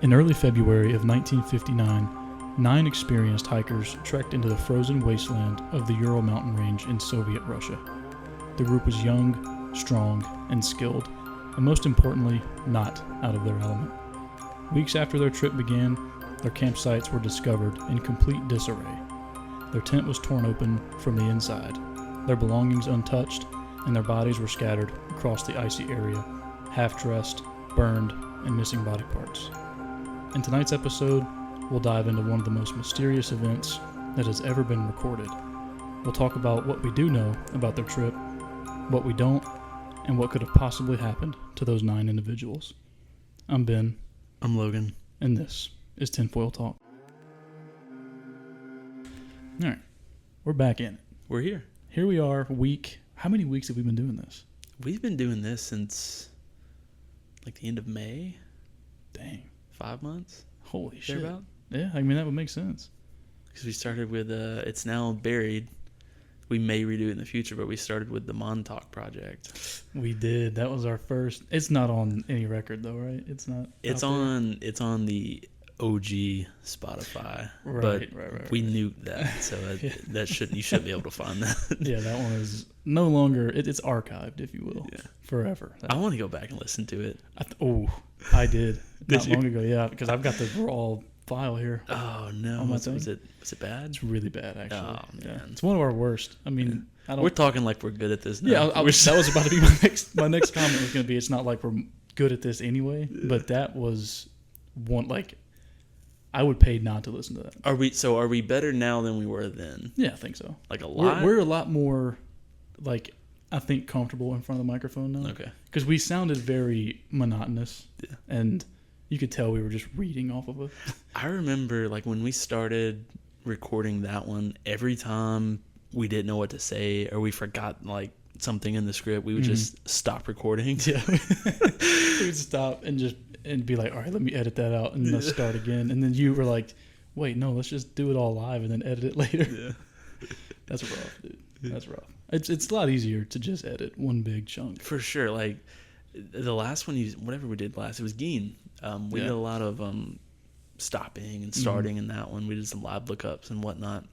In early February of 1959, 9 experienced hikers trekked into the frozen wasteland of the Ural mountain range in Soviet Russia. The group was young, strong, and skilled, and most importantly, not out of their element. Weeks after their trip began, their campsites were discovered in complete disarray. Their tent was torn open from the inside, their belongings untouched, and their bodies were scattered across the icy area, half-dressed, burned, and missing body parts. In tonight's episode, we'll dive into one of the most mysterious events that has ever been recorded. We'll talk about what we do know about their trip, what we don't, and what could have possibly happened to those 9 individuals. I'm Ben. I'm Logan. And this is Tinfoil Talk. All right, we're back in it. We're here. Here we are, how many weeks have we been doing this? We've been doing this since like the end of May. Dang. 5 months? Holy shit. About? Yeah, I mean, that would make sense. Because we started with, it's now buried. We may redo it in the future, but we started with the Montauk project. We did. That was our first. It's not on any record though, right? It's not. It's on the OG Spotify. Right. We nuked that, so you should be able to find that. Yeah, that one is no longer. It's archived, if you will, forever. I want to go back and listen to it. I did not you? long ago. Yeah, because I've got the raw file here. Oh no! Was it bad? It's really bad, actually. Oh man, it's one of our worst. I mean, we're talking like we're good at this now. Yeah, that was about to be my next comment was going to be. It's not like we're good at this anyway, but that was one like. I would pay not to listen to that. Are we better now than we were then? Yeah, I think so. Like a lot? We're a lot more, like, I think, comfortable in front of the microphone now. Okay. Because we sounded very monotonous. Yeah. And you could tell we were just reading off of it. I remember, like, when we started recording that one, every time we didn't know what to say or we forgot, like, something in the script, we would just stop recording. Yeah. We would stop and be like, all right, let me edit that out and let's start again. And then you were like, wait, no, let's just do it all live and then edit it later. Yeah. That's rough, dude. That's rough. It's a lot easier to just edit one big chunk. For sure. Like, the last one, whatever we did last, it was Geen. We did a lot of stopping and starting in that one. We did some live lookups and whatnot.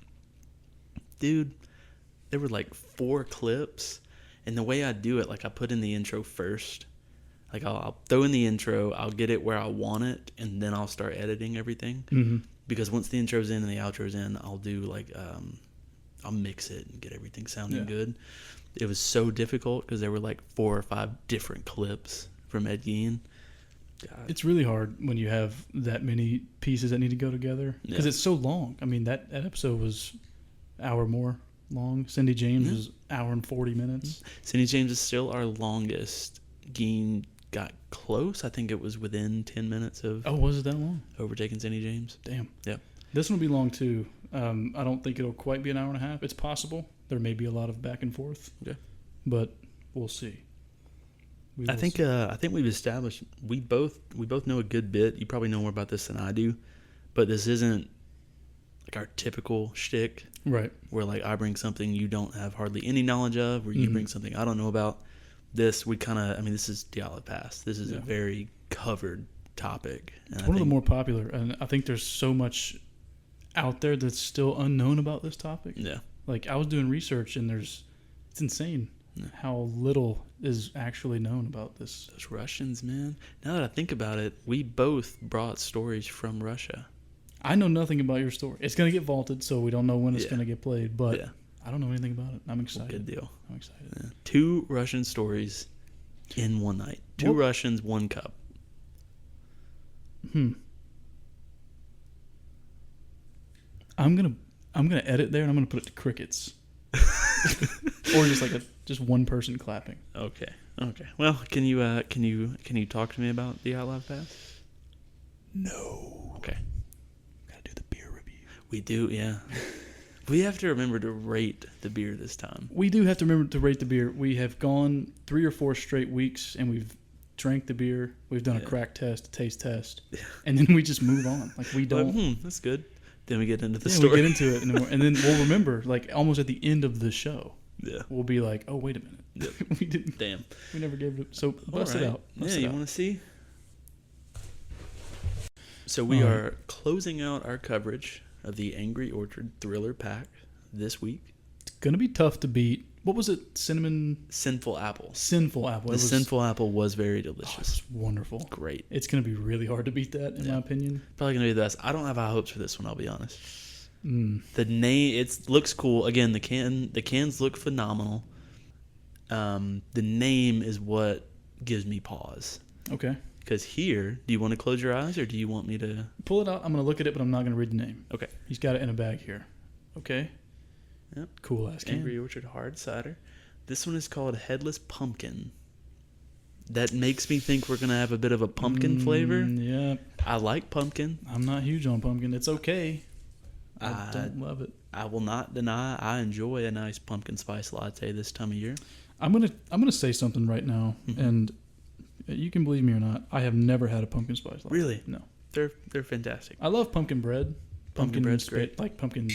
Dude, there were like 4 clips. And the way I do it, like, I put in the intro first. Like, I'll throw in the intro, I'll get it where I want it, and then I'll start editing everything. Mm-hmm. Because once the intro's in and the outro's in, I'll do, like, I'll mix it and get everything sounding good. It was so difficult because there were, like, 4 or 5 different clips from Ed Gein. God. It's really hard when you have that many pieces that need to go together. Because it's so long. I mean, that episode was an hour more long. Cindy James was an hour and 40 minutes. Cindy James is still our longest. Gein got close. I think it was within 10 minutes of... Oh, was it that long? Overtaking Cindy James. Damn. Yep. This one will be long, too. I don't think it'll quite be an hour and a half. It's possible. There may be a lot of back and forth. Okay. But we'll see. I think we've established... We both know a good bit. You probably know more about this than I do. But this isn't like our typical shtick. Right. Where, like, I bring something you don't have hardly any knowledge of, or you bring something I don't know about. This, we kind of, I mean, this is Dyatlov Pass. This is a very covered topic. It's one of the more popular, and I think there's so much out there that's still unknown about this topic. Yeah. Like, I was doing research, and it's insane how little is actually known about this. Those Russians, man. Now that I think about it, we both brought stories from Russia. I know nothing about your story. It's going to get vaulted, so we don't know when it's going to get played, but I don't know anything about it. I'm excited. Well, good deal. I'm excited. Yeah. 2 Russian stories in one night. 2 Russians, 1 cup. I'm gonna edit there and I'm gonna put it to crickets. Or just one person clapping. Okay. Well, can you talk to me about the Dyatlov Pass? No. Okay. Gotta do the beer review. We do, yeah. We have to remember to rate the beer this time. We do have to remember to rate the beer. We have gone 3 or 4 straight weeks, and we've drank the beer. We've done a crack test, a taste test, and then we just move on. Like, we don't. That's good. Then we get into the story. We get into it, and then we'll remember, like, almost at the end of the show. Yeah. We'll be like, oh, wait a minute. Yep. We didn't. Damn. We never gave it. So bust it out. You want to see? So we All are closing out our coverage of the Angry Orchard Thriller Pack this week. It's going to be tough to beat. What was it? Sinful Apple. Sinful Apple. The Sinful Apple was very Oh, delicious. it's wonderful. Great. It's going to be really hard to beat that, in my opinion. Probably going to be the best. I don't have high hopes for this one, I'll be honest. The name, it looks cool. Again, the cans look phenomenal. The name is what gives me pause. Okay. Because here, do you want to close your eyes or do you want me to? Pull it out. I'm going to look at it, but I'm not going to read the name. Okay. He's got it in a bag here. Okay. Yep. Cool ass can. Angry Orchard Hard Cider. This one is called Headless Pumpkin. That makes me think we're going to have a bit of a pumpkin flavor. Yeah. I like pumpkin. I'm not huge on pumpkin. It's okay. I don't love it. I will not deny I enjoy a nice pumpkin spice latte this time of year. I'm gonna say something right now, and you can believe me or not. I have never had a pumpkin spice latte. Really? No. They're fantastic. I love pumpkin bread. Pumpkin bread's great. Like pumpkin,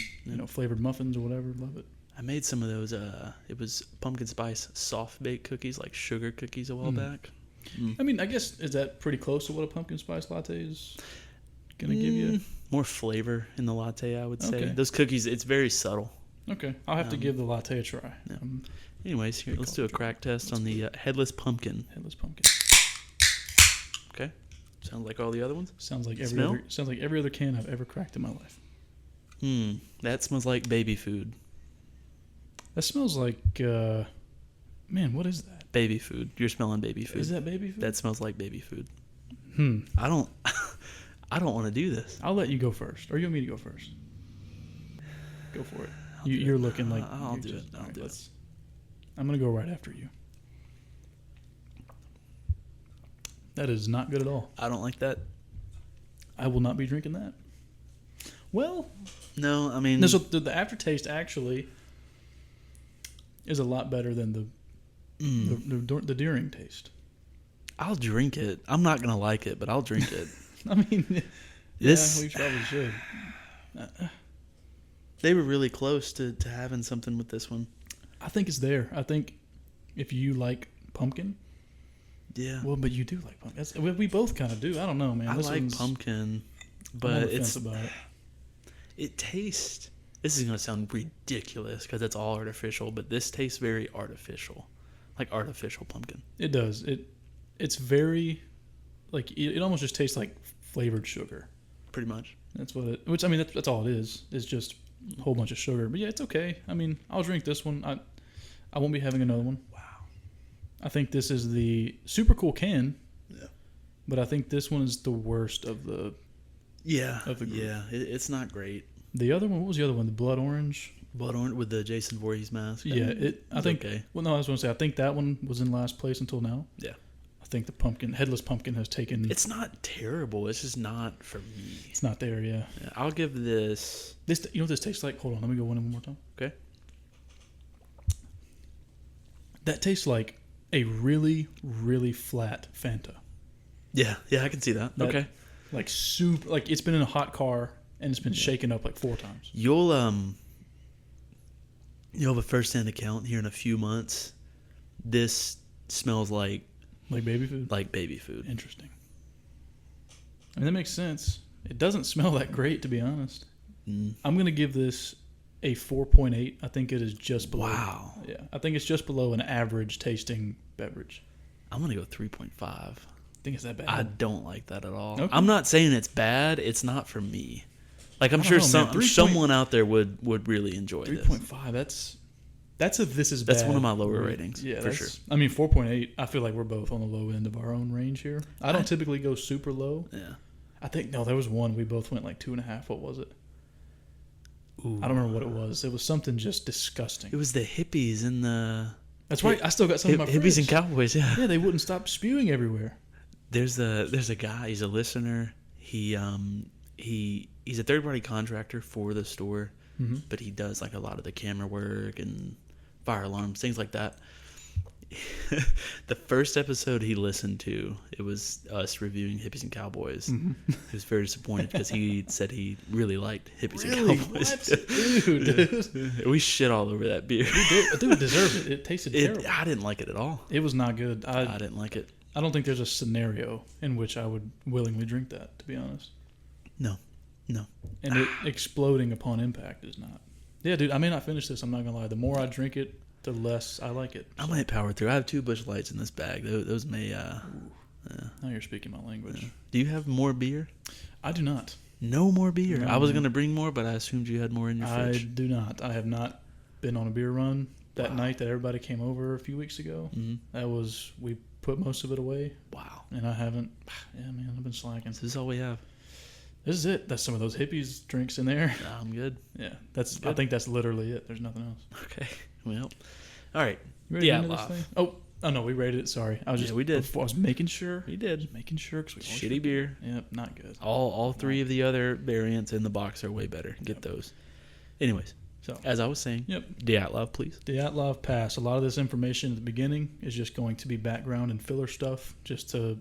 flavored muffins or whatever. Love it. I made some of those. It was pumpkin spice soft baked cookies, like sugar cookies, a while back. I mean, I guess is that pretty close to what a pumpkin spice latte is gonna give you? More flavor in the latte, I would say. Okay. Those cookies, it's very subtle. Okay, I'll have to give the latte a try. Yeah. Anyways, here, let's do a crack test on the Headless Pumpkin. Headless pumpkin. Okay, sounds like all the other ones. Sounds like Smell? every other can I've ever cracked in my life. That smells like baby food. That smells like, man, what is that? Baby food. You're smelling baby food. Is that baby food? That smells like baby food. I don't want to do this. I'll let you go first, or you want me to go first? Go for it. You're looking like I'll you're do just- it. all I'll right, do it. I'm gonna go right after you. That is not good at all. I don't like that. I will not be drinking that. Well, No, I mean, no, so the aftertaste actually is a lot better than the during taste. I'll drink it. I'm not gonna like it, but I'll drink it. I mean, This- we probably should. They were really close to having something with this one. I think it's there. I think if you like pumpkin, Yeah. well, but you do like pumpkin. We both kind of do. I don't know, man. I This like one's- pumpkin, I'm on but the fence it's about it. it tastes. This is gonna sound ridiculous because it's all artificial, but this tastes very artificial, like artificial pumpkin. It does. It's very like it almost just tastes like flavored sugar. Pretty much. That's what it. Which I mean, that's all it is. It's just a whole bunch of sugar. But yeah, it's okay. I mean, I'll drink this one. I won't be having another one. Wow. I think this is the super cool can. Yeah. But I think this one is the worst of the. Yeah. Of the group. Yeah. It's not great. The other one. What was the other one? The blood orange. Blood orange with the Jason Voorhees mask. Yeah. I think. Okay. Well, no, I was going to say I think that one was in last place until now. Yeah. I think the headless pumpkin has taken. It's not terrible. It's just not for me. It's not there. Yeah. I'll give this. This. You know what this tastes like? Hold on. Let me go one more time. Okay. That tastes like a really, really flat Fanta. Yeah. Yeah. I can see that. Okay. Like soup. Like it's been in a hot car and it's been shaken up like 4 times. You'll have a first-hand account here in a few months. This smells like Baby food? baby food. Interesting. I mean, that makes sense. It doesn't smell that great, to be honest. I'm going to give this a 4.8. I think it is just below. Wow. Yeah. I think it's just below an average tasting beverage. I'm gonna go 3.5. I think it's that bad. I don't like that at all. Okay. I'm not saying it's bad. It's not for me. Like I'm I sure don't know, man. someone out there would really enjoy this. 3.5. That's a this is bad. That's one of my lower ratings. Yeah, for sure. I mean, 4.8. I feel like we're both on the low end of our own range here. I don't typically go super low. Yeah. I think there was one we both went like 2.5. What was it? Ooh. I don't remember what it was. It was something just disgusting. It was the hippies and the. That's right. I still got some of my hippies fridge. and cowboys. Yeah. Yeah, they wouldn't stop spewing everywhere. There's a guy. He's a listener. He's a third-party contractor for the store, but he does like a lot of the camera work and fire alarms, things like that. The first episode he listened to, it was us reviewing Hippies and Cowboys. He was very disappointed because he said he really liked Hippies and Cowboys. What? Dude. We shit all over that beer. Dude, it deserved it. It tasted terrible. I didn't like it at all. It was not good. I didn't like it. I don't think there's a scenario in which I would willingly drink that, to be honest. No. And it exploding upon impact is not. Yeah, dude, I may not finish this. I'm not going to lie. The more I drink it, the less I like it. I might power through. I have 2 Busch Lights in this bag. Those may... Now you're speaking my language. Do you have more beer? I do not. No more beer. No, I was man. going to bring more, but I assumed you had more in your fridge. I do not. I have not been on a beer run. That night that everybody came over a few weeks ago, we put most of it away. Wow. And I haven't. Yeah, man, I've been slacking. This is all we have. This is it. That's some of those hippies drinks in there. Nah, I'm good. Yeah, I think that's literally it. There's nothing else. Okay. Well, all right. You ready to get into this thing? Oh no, we rated it. Sorry, I was we did. I was making sure. We did. Just making sure because we shitty beer. Yep, not good. All 3 of the other variants in the box are way better. Get those. Anyways, so as I was saying, Dyatlov, please. Dyatlov Pass. A lot of this information at the beginning is just going to be background and filler stuff, just to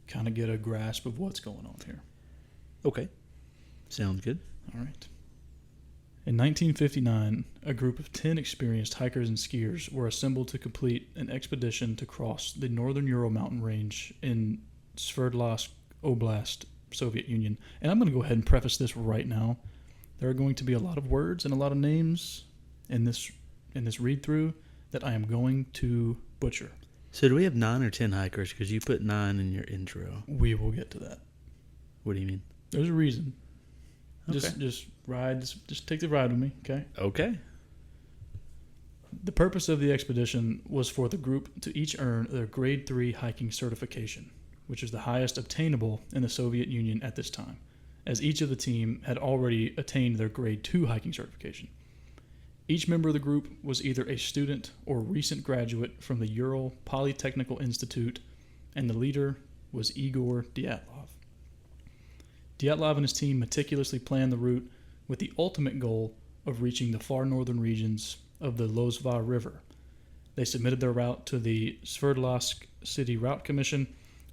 kind of get a grasp of what's going on here. Okay, sounds good. All right. In 1959, a group of 10 experienced hikers and skiers were assembled to complete an expedition to cross the northern Ural mountain range in Sverdlovsk Oblast, Soviet Union. And I'm going to go ahead and preface this right now. There are going to be a lot of words and a lot of names in this read-through that I am going to butcher. So do we have 9 or 10 hikers? Because you put 9 in your intro. We will get to that. What do you mean? There's a reason. Okay. Just ride. Just take the ride with me, okay? Okay. The purpose of the expedition was for the group to each earn their Grade 3 hiking certification, which is the highest obtainable in the Soviet Union at this time, as each of the team had already attained their Grade 2 hiking certification. Each member of the group was either a student or recent graduate from the Ural Polytechnical Institute, and the leader was Igor Dyatlov. Dyatlov and his team meticulously planned the route with the ultimate goal of reaching the far northern regions of the Lozva River. They submitted their route to the Sverdlovsk City Route Commission,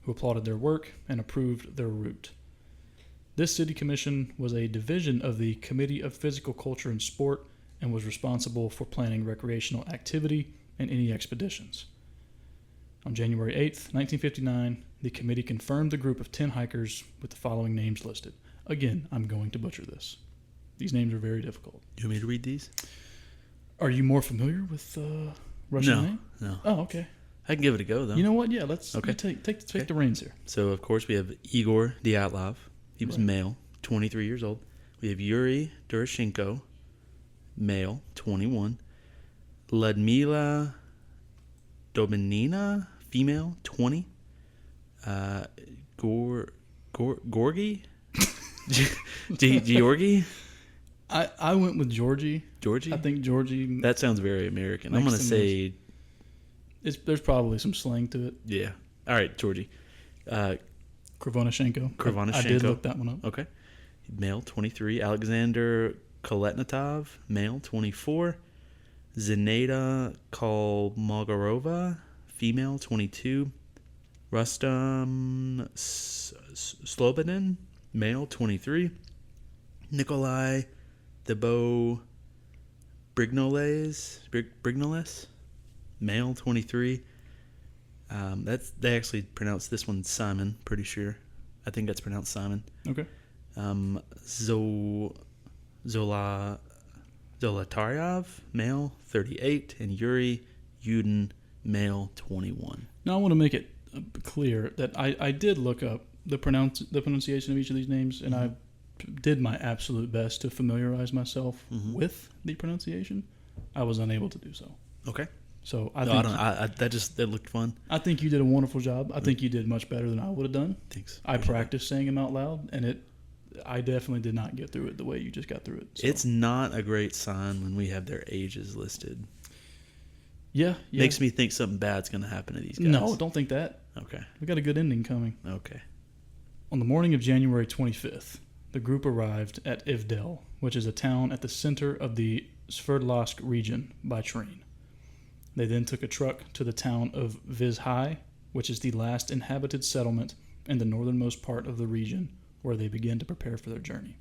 who applauded their work and approved their route. This city commission was a division of the Committee of Physical Culture and Sport and was responsible for planning recreational activity and any expeditions. On January 8th, 1959, the committee confirmed the group of 10 hikers with the following names listed. Again, I'm going to butcher this. These names are very difficult. You want me to read these? Are you more familiar with Russian name? No. Oh, okay. I can give it a go, though. You know what? Yeah, let's okay. take the reins here. So, of course, we have Igor Dyatlov. He was male, 23 years old. We have Yuri Durashenko, male, 21. Ludmila Dobinina, female, 20. Gorgi? Georgi? I went with Georgie. Georgie? I think Georgie. That sounds very American. I'm going to say... There's probably some slang to it. Yeah. All right, Georgie. Krivonashenko. I did look that one up. Okay. Male, 23. Alexander Koletnitov, male, 24. Zineda Kolmogorova, female, 22. Rustam Slobodin, male, 23. Nikolai Debo Brignoles, male, 23. They actually pronounce this one Simon, pretty sure. I think that's pronounced Simon. Okay. Zolotaryov, male, 38, and Yuri Yudin, male, 21. Now I want to make it clear that I did look up the pronunciation of each of these names, and I did my absolute best to familiarize myself with the pronunciation. I was unable to do so. Okay. So that looked fun. I think you did a wonderful job. I think you did much better than I would have done. Thanks. I practiced saying them out loud, and I definitely did not get through it the way you just got through it. So. It's not a great sign when we have their ages listed. Yeah. Makes me think something bad's going to happen to these guys. No, don't think that. Okay. We got a good ending coming. Okay. On the morning of January 25th, the group arrived at Ivdel, which is a town at the center of the Sverdlovsk region, by train. They then took a truck to the town of Vizhai, which is the last inhabited settlement in the northernmost part of the region, where they began to prepare for their journey.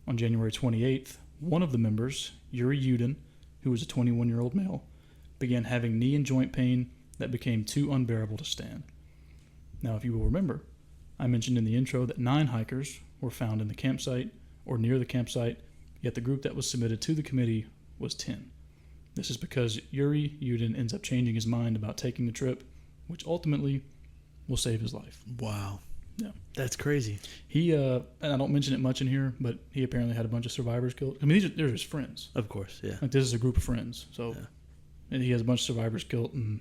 On January 28th, one of the members, Yuri Yudin, who was a 21-year-old male, began having knee and joint pain that became too unbearable to stand. Now, if you will remember, I mentioned in the intro that 9 hikers were found in the campsite or near the campsite, yet the group that was submitted to the committee was 10. This is because Yuri Yudin ends up changing his mind about taking the trip, which ultimately will save his life. Wow. Yeah. That's crazy. He, and I don't mention it much in here, but he apparently had a bunch of survivors killed. I mean, they're his friends. Of course, yeah. Like, this is a group of friends. So, Yeah. and he has a bunch of survivors killed, and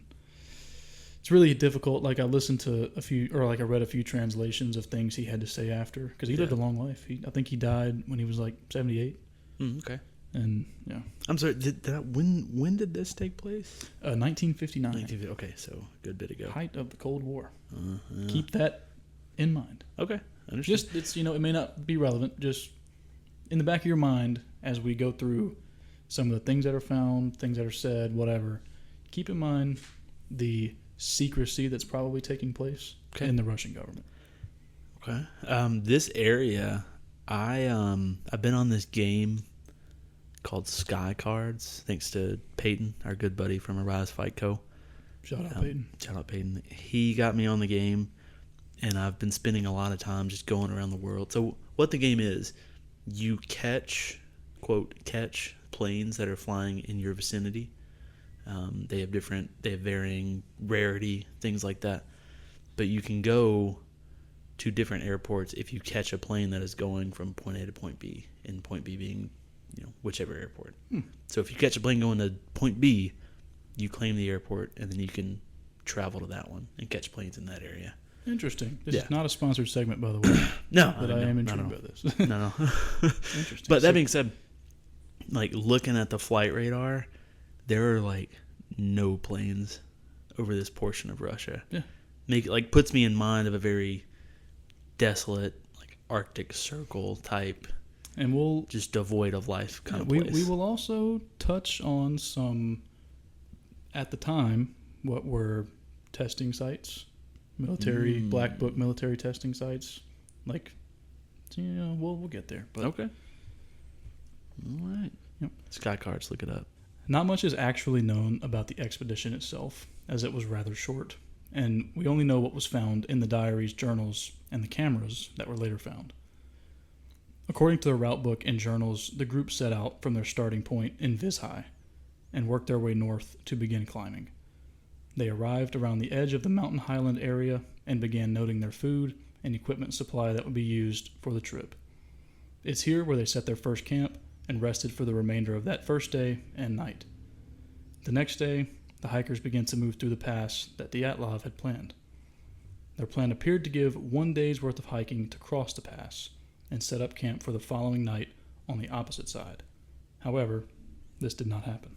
it's really difficult. Like, I listened to I read a few translations of things he had to say after, because he lived a long life. I think he died when he was like 78. Okay. And, yeah. I'm sorry, when did this take place? 1959. Okay, so a good bit ago. Height of the Cold War. Yeah. Keep that in mind. Okay, I understand. Just, it's, it may not be relevant, just in the back of your mind as we go through some of the things that are found, things that are said, whatever. Keep in mind the secrecy that's probably taking place in the Russian government. Okay. This area, I've been on this game called Sky Cards, thanks to Peyton, our good buddy from Arise Fight Co. Shout out Peyton. Shout out Peyton. He got me on the game, and I've been spending a lot of time just going around the world. So what the game is, you catch planes that are flying in your vicinity. They have varying rarity, things like that. But you can go to different airports if you catch a plane that is going from point A to point B, and point B being, whichever airport. So if you catch a plane going to point B, you claim the airport, and then you can travel to that one and catch planes in that area. Interesting. This is not a sponsored segment, by the way. No, but I am intrigued by this. No. Interesting. But that being said, like, looking at the flight radar, there are like no planes over this portion of Russia. Yeah. Puts me in mind of a very desolate, like, Arctic Circle type, and we'll just devoid of life kind of place. We will also touch on some, at the time, what were testing sites, black book military testing sites. Like, we'll get there. But okay. All right. Yep. Sky Cards, look it up. Not much is actually known about the expedition itself, as it was rather short, and we only know what was found in the diaries, journals, and the cameras that were later found. According to the route book and journals, the group set out from their starting point in Vizhai and worked their way north to begin climbing. They arrived around the edge of the mountain highland area and began noting their food and equipment supply that would be used for the trip. It's here where they set their first camp and rested for the remainder of that first day and night. The next day, the hikers began to move through the pass that Dyatlov had planned. Their plan appeared to give 1 day's worth of hiking to cross the pass and set up camp for the following night on the opposite side. However, this did not happen.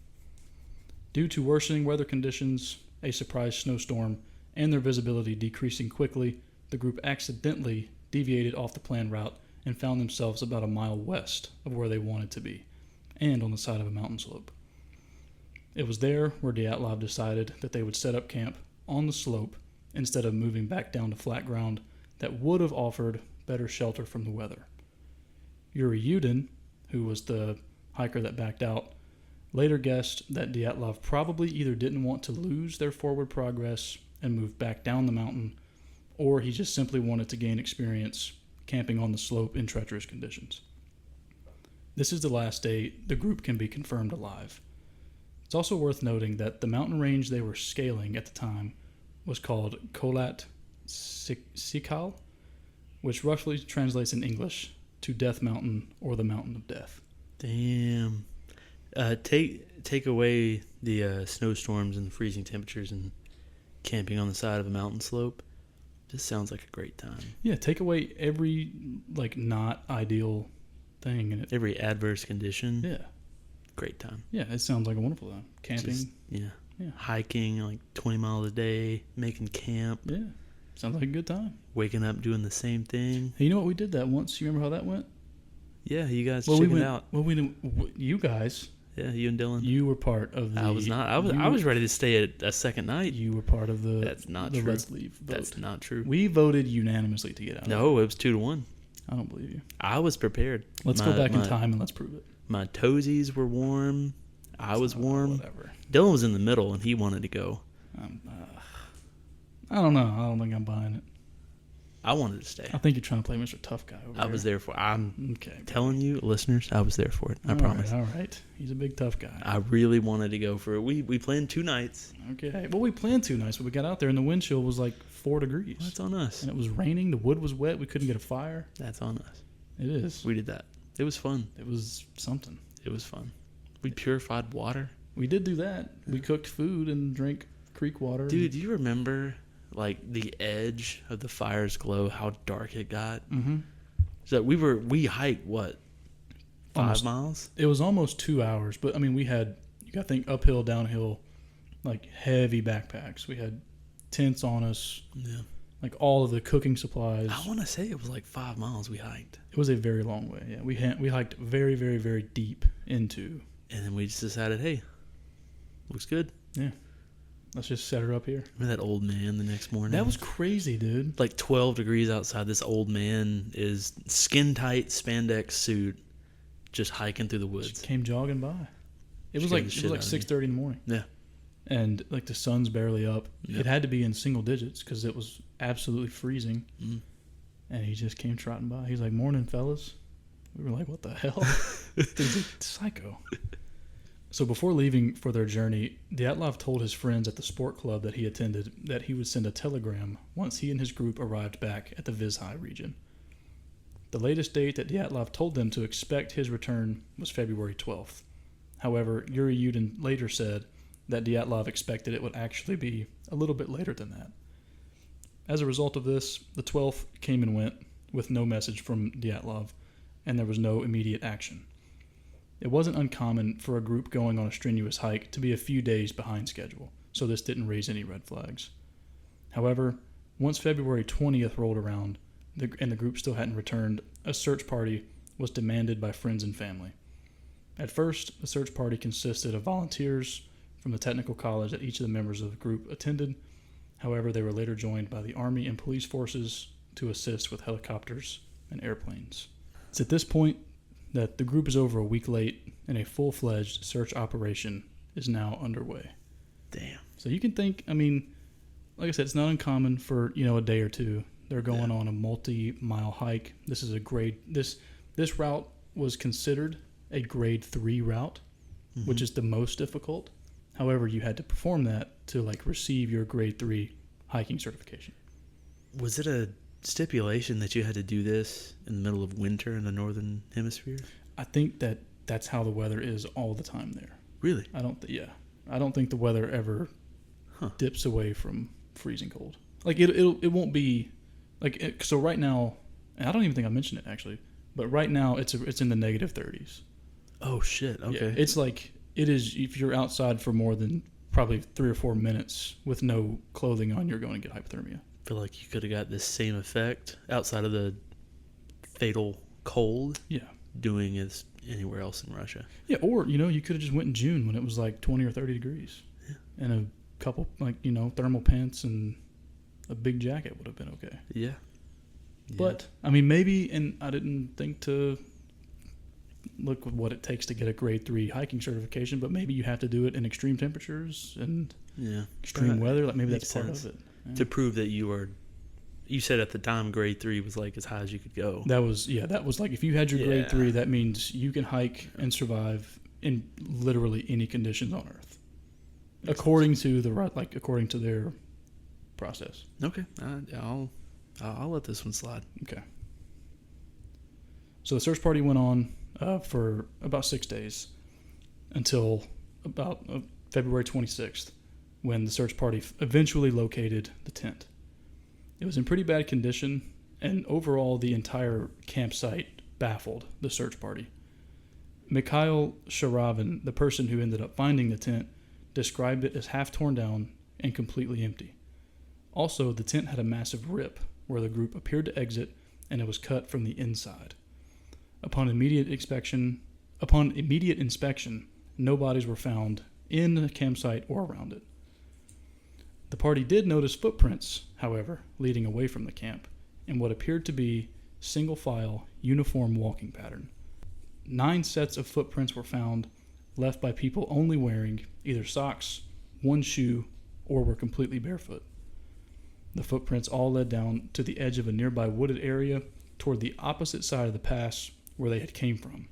Due to worsening weather conditions, a surprise snowstorm, and their visibility decreasing quickly, the group accidentally deviated off the planned route and found themselves about a mile west of where they wanted to be, and on the side of a mountain slope. It was there where Dyatlov decided that they would set up camp on the slope instead of moving back down to flat ground that would have offered better shelter from the weather. Yuri Yudin, who was the hiker that backed out, later guessed that Dyatlov probably either didn't want to lose their forward progress and move back down the mountain, or he just simply wanted to gain experience camping on the slope in treacherous conditions. This is the last day the group can be confirmed alive. It's also worth noting that the mountain range they were scaling at the time was called Kholat Syakhl, which roughly translates in English to Death Mountain or the Mountain of Death. Damn. Take away the snowstorms and the freezing temperatures and camping on the side of a mountain slope. This sounds like a great time. Yeah, take away every not ideal thing in it. Every adverse condition. Yeah. Great time. Yeah, it sounds like a wonderful time. Camping. Yeah. Hiking 20 miles a day, making camp. Yeah. Sounds like a good time. Waking up, doing the same thing. Hey, you know what? We did that once. You remember how that went? Yeah, you guys checked it out. Well, we didn't. You guys. Yeah, you and Dylan. You were part of the... I was not. I was ready to stay a second night. You were part of the... That's not the true. Let's Leave vote. That's not true. We voted unanimously to get out. No, it was 2-1. I don't believe you. I was prepared. Let's go back in time and let's prove it. My toesies were warm. I was warm. Whatever. Dylan was in the middle, and he wanted to go. I don't know. I don't think I'm buying it. I wanted to stay. I think you're trying to play Mr. Tough Guy over I was there for. I'm Okay. telling you, listeners, I was there for it. I promise. All right. He's a big tough guy. I really wanted to go for it. We planned 2 nights. Okay. Well, we planned 2 nights, but we got out there and the wind chill was like 4 degrees. Well, that's on us. And it was raining. The wood was wet. We couldn't get a fire. That's on us. It is. We did that. It was fun. It was something. It was fun. We purified water. We did do that. We cooked food and drank creek water. Dude, do you remember like the edge of the fire's glow, how dark it got? Mm-hmm. So we hiked what? 5 miles? It was almost 2 hours, but I mean, we had, you got to think uphill, downhill, like heavy backpacks. We had tents on us. Yeah. Like all of the cooking supplies. I want to say it was like 5 miles we hiked. It was a very long way. Yeah, we hiked very, very, very deep into. And then we just decided, hey, looks good. Yeah, let's just set her up here. Remember that old man the next morning? That was crazy, dude. Like 12 degrees outside. This old man is skin tight spandex suit, just hiking through the woods. Just came jogging by. It was like 6:30 in the morning. Yeah. And like the sun's barely up. Yep. It had to be in single digits because it was absolutely freezing. Mm. And he just came trotting by. He's like, "Morning, fellas." We were like, "What the hell?" Dude's psycho. So before leaving for their journey, Dyatlov told his friends at the sport club that he attended that he would send a telegram once he and his group arrived back at the Vizhai region. The latest date that Dyatlov told them to expect his return was February 12th. However, Yuri Yudin later said that Dyatlov expected it would actually be a little bit later than that. As a result of this, the 12th came and went with no message from Dyatlov, and there was no immediate action. It wasn't uncommon for a group going on a strenuous hike to be a few days behind schedule, so this didn't raise any red flags. However, once February 20th rolled around and the group still hadn't returned, a search party was demanded by friends and family. At first, the search party consisted of volunteers from the technical college that each of the members of the group attended. However, they were later joined by the Army and police forces to assist with helicopters and airplanes. It's at this point that the group is over a week late and a full-fledged search operation is now underway. Damn. So you can think, I mean, like I said, it's not uncommon for, a day or two. They're going on a multi-mile hike. This is this route was considered a grade 3 route, which is the most difficult. However, you had to perform that to receive your grade 3 hiking certification. Was it a stipulation that you had to do this in the middle of winter in the northern hemisphere? I think that's how the weather is all the time there. Really? I don't think the weather ever dips away from freezing cold. It won't be so right now, and I don't even think I mentioned it actually, but right now it's in the negative 30s. Oh shit. Okay. Yeah, it's it is if you're outside for more than probably 3 or 4 minutes with no clothing on, you're going to get hypothermia. I feel like you could have got this same effect outside of the fatal cold. Yeah. Doing it anywhere else in Russia. Yeah, or you could have just went in June when it was 20 or 30 degrees. Yeah. And a couple thermal pants and a big jacket would have been okay. Yeah. But I mean, maybe, and I didn't think to look at what it takes to get a grade 3 hiking certification, but maybe you have to do it in extreme temperatures and extreme weather. Maybe that's part of it. Yeah. To prove that you said at the time grade 3 was as high as you could go. That was if you had your grade 3, that means you can hike and survive in literally any conditions on Earth, according to their process. Okay, I'll let this one slide. Okay. So the search party went on for about 6 days until about February 26th, when the search party eventually located the tent. It was in pretty bad condition, and overall the entire campsite baffled the search party. Mikhail Sharavin, the person who ended up finding the tent, described it as half torn down and completely empty. Also, the tent had a massive rip where the group appeared to exit, and it was cut from the inside. Upon immediate inspection, no bodies were found in the campsite or around it. The party did notice footprints, however, leading away from the camp, in what appeared to be single-file, uniform walking pattern. 9 sets of footprints were found, left by people only wearing either socks, one shoe, or were completely barefoot. The footprints all led down to the edge of a nearby wooded area toward the opposite side of the pass where they had came from,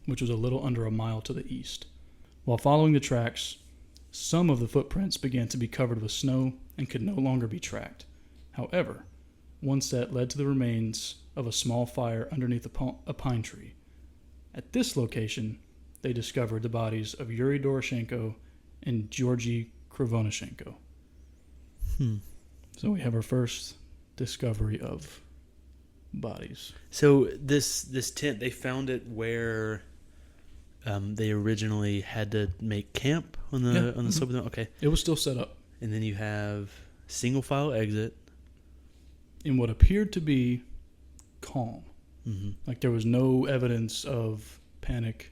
which was a little under a mile to the east. While following the tracks, some of the footprints began to be covered with snow and could no longer be tracked. However, one set led to the remains of a small fire underneath a pine tree. At this location, they discovered the bodies of Yuri Doroshenko and Georgy Krivonashenko. So we have our first discovery of bodies. So this tent, they found it where they originally had to make camp on the slope of the... Okay. It was still set up. And then you have single file exit. In what appeared to be calm. Mm-hmm. Like there was no evidence of panic,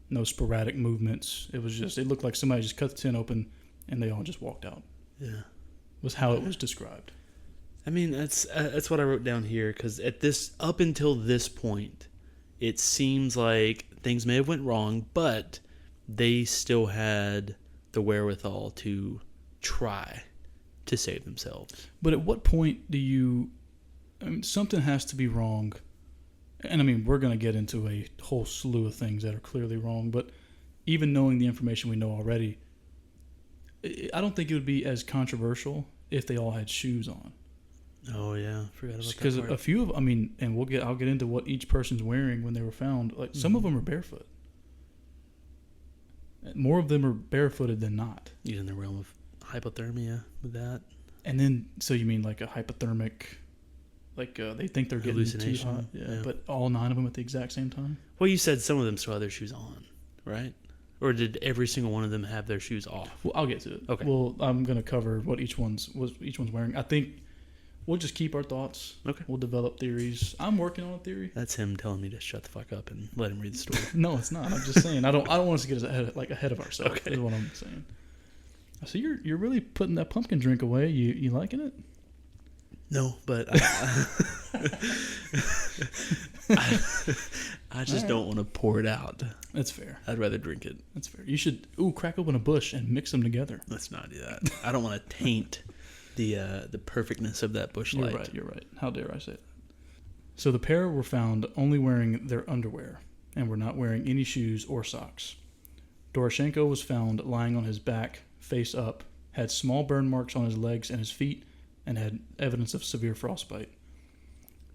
no sporadic movements. It was just, it looked like somebody just cut the tent open and they all just walked out. Yeah. Was how it was described. I mean, that's what I wrote down here, because up until this point, it seems like things may have went wrong, but they still had the wherewithal to try to save themselves. But at what point do you... I mean, something has to be wrong. And I mean, we're going to get into a whole slew of things that are clearly wrong, but even knowing the information we know already, I don't think it would be as controversial if they all had shoes on. Oh yeah, forgot about that. Because a few of, I mean, and I'll get into what each person's wearing when they were found. Like some of them are barefoot. More of them are barefooted than not. Using the realm of hypothermia with that. And then, so you mean like a hypothermic, like they think they're getting too hot, yeah. But all 9 of them at the exact same time. Well, you said some of them still had their shoes on, right? Or did every single one of them have their shoes off? Well, I'll get to it. Okay. Well, I'm going to cover what each one's wearing. I think we'll just keep our thoughts. Okay. We'll develop theories. I'm working on a theory. That's him telling me to shut the fuck up and let him read the story. No, it's not. I'm just saying. I don't want us to get ahead of ourselves. Okay. Is what I'm saying. So you're really putting that pumpkin drink away. You liking it? No, but I just don't want to pour it out. That's fair. I'd rather drink it. That's fair. You should crack open a bush and mix them together. Let's not do that. I don't want to taint the perfectness of that bush light. You're right. How dare I say that? So the pair were found only wearing their underwear and were not wearing any shoes or socks. Doroshenko was found lying on his back, face up, had small burn marks on his legs and his feet, and had evidence of severe frostbite.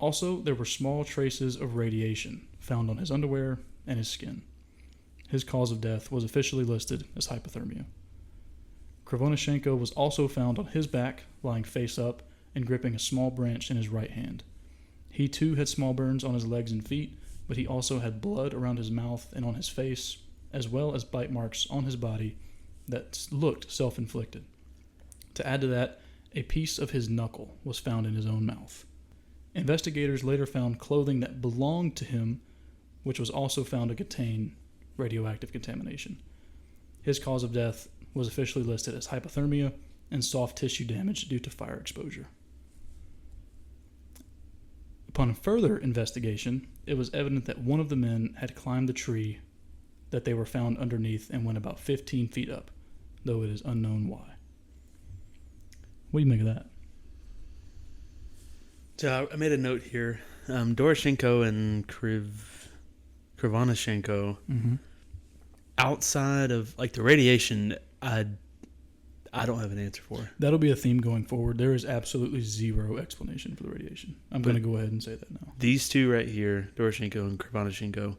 Also, there were small traces of radiation found on his underwear and his skin. His cause of death was officially listed as hypothermia. Krivonashenko was also found on his back, lying face up and gripping a small branch in his right hand. He too had small burns on his legs and feet, but he also had blood around his mouth and on his face, as well as bite marks on his body that looked self-inflicted. To add to that, a piece of his knuckle was found in his own mouth. Investigators later found clothing that belonged to him, which was also found to contain radioactive contamination. His cause of death was officially listed as hypothermia and soft tissue damage due to fire exposure. Upon further investigation, it was evident that one of the men had climbed the tree that they were found underneath and went about 15 feet up, though it is unknown why. What do you make of that? So I made a note here. Doroshenko and Krivonashenko, outside of like the radiation, I don't have an answer for. That'll be a theme going forward. There is absolutely zero explanation for the radiation. I'm going to go ahead and say that now. These two right here, Doroshenko and Krivonashenko,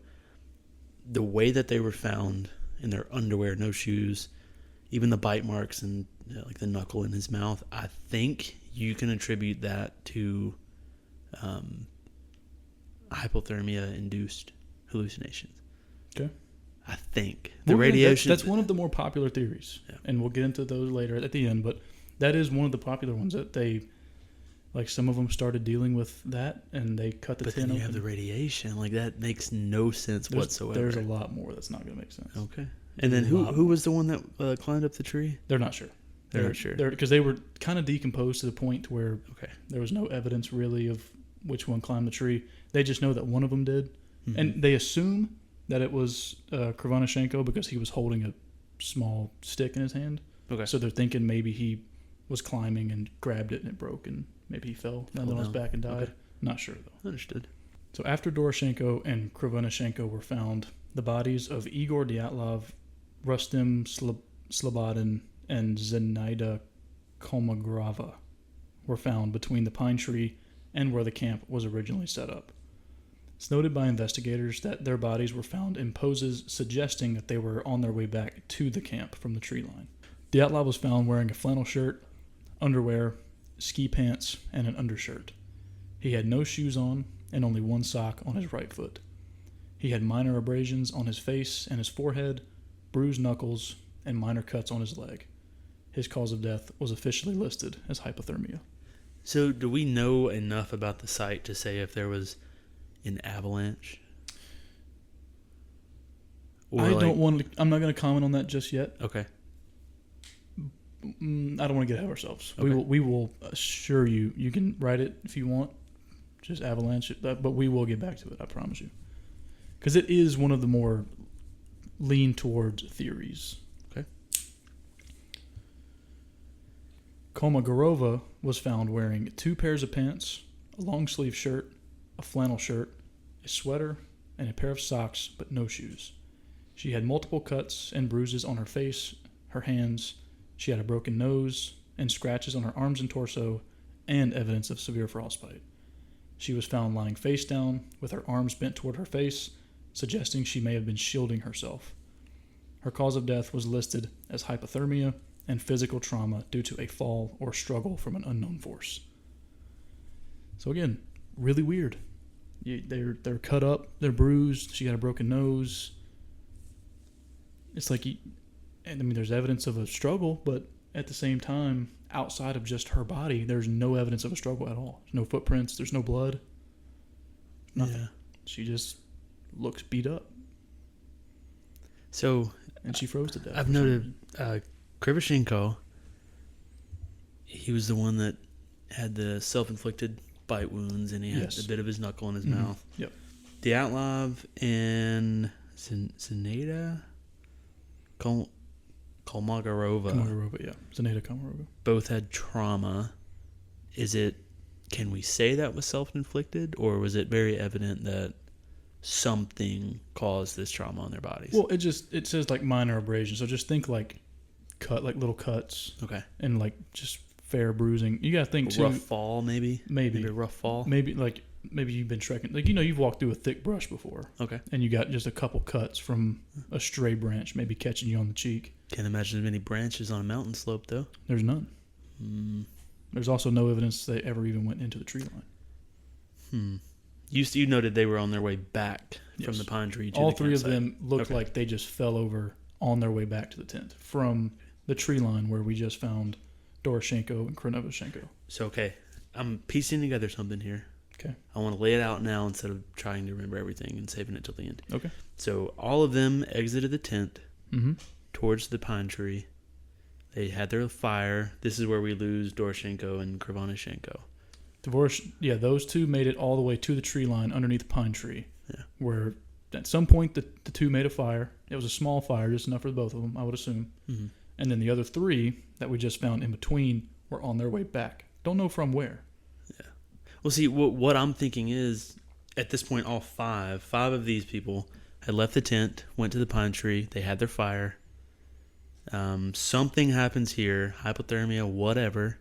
the way that they were found in their underwear, no shoes, even the bite marks and like the knuckle in his mouth, I think you can attribute that to hypothermia-induced hallucinations. Okay. I think the radiation. That's one of the more popular theories, and we'll get into those later at the end. But that is one of the popular ones that they, like, some of them started dealing with that, and they cut the tin open. But then you have the radiation. Like, that makes no sense whatsoever. There's a lot more that's not going to make sense. Okay. And then who was the one that climbed up the tree? They're not sure. They're not sure. Because they were kind of decomposed to the point where there was no evidence really of which one climbed the tree. They just know that one of them did. Mm-hmm. And they assume that it was Krivonashenko because he was holding a small stick in his hand. Okay. So they're thinking maybe he was climbing and grabbed it and it broke and maybe he fell on his back and died. Okay. Not sure though. Understood. So after Doroshenko and Krivonischenko were found, the bodies of Igor Dyatlov, Rustem Slobodin, and Zenaida Kolmogorova were found between the pine tree and where the camp was originally set up. It's noted by investigators that their bodies were found in poses suggesting that they were on their way back to the camp from the tree line. Dyatlov was found wearing a flannel shirt, underwear, ski pants, and an undershirt. He had no shoes on and only one sock on his right foot. He had minor abrasions on his face and his forehead, bruised knuckles, and minor cuts on his leg. His cause of death was officially listed as hypothermia. So, do we know enough about the site to say if there was an avalanche? I'm not going to comment on that just yet. Okay. I don't want to get ahead of ourselves. Okay. We will assure you. You can write it if you want, just avalanche it, but we will get back to it. I promise you, because it is one of the more lean towards theories. Okay. Kolmogorova was found wearing 2 pairs of pants, a long sleeve shirt, a flannel shirt, a sweater, and a pair of socks, but no shoes. She had multiple cuts and bruises on her face, her hands. She had a broken nose and scratches on her arms and torso, and evidence of severe frostbite. She was found lying face down with her arms bent toward her face, suggesting she may have been shielding herself. Her cause of death was listed as hypothermia and physical trauma due to a fall or struggle from an unknown force. So again, really weird. They're cut up, they're bruised, she got a broken nose. It's like, there's evidence of a struggle, but at the same time, outside of just her body, there's no evidence of a struggle at all. There's no footprints, there's no blood, nothing. Yeah. She just looks beat up. So, and she froze to death. I've noted Krivoshenko, he was the one that had the self-inflicted bite wounds, and he had a bit of his knuckle in his mouth. Yep. Dyatlov and Zenaida Kolmogorova. Kolmogorova, yeah. Zenaida Kolmogorova. Both had trauma. Can we say that was self-inflicted, or was it very evident that something caused this trauma on their bodies? Well, it says like minor abrasions, so just think like little cuts. Okay. And like just fair bruising. You gotta think a too. Rough fall, maybe a rough fall. Maybe you've been trekking. Like, you've walked through a thick brush before. Okay. And you got just a couple cuts from a stray branch, maybe catching you on the cheek. Can't imagine many branches on a mountain slope, though. There's none. There's also no evidence they ever even went into the tree line. You noted they were on their way back from the pine tree to all the three campsite. of them looked like they just fell over on their way back to the tent from the tree line where we just found Doroshenko and Krivoshenko. So, okay, I'm piecing together something here. Okay. I want to lay it out now instead of trying to remember everything and saving it till the end. Okay. So all of them exited the tent towards the pine tree. They had their fire. This is where we lose Doroshenko and Krivoshenko. Those two made it all the way to the tree line underneath the pine tree. Yeah. Where at some point the two made a fire. It was a small fire, just enough for both of them, I would assume. Mm-hmm. And then the other 3 that we just found in between were on their way back. Don't know from where. Yeah. Well, see, what I'm thinking is, at this point, all five of these people had left the tent, went to the pine tree, they had their fire. Something happens here, hypothermia, whatever.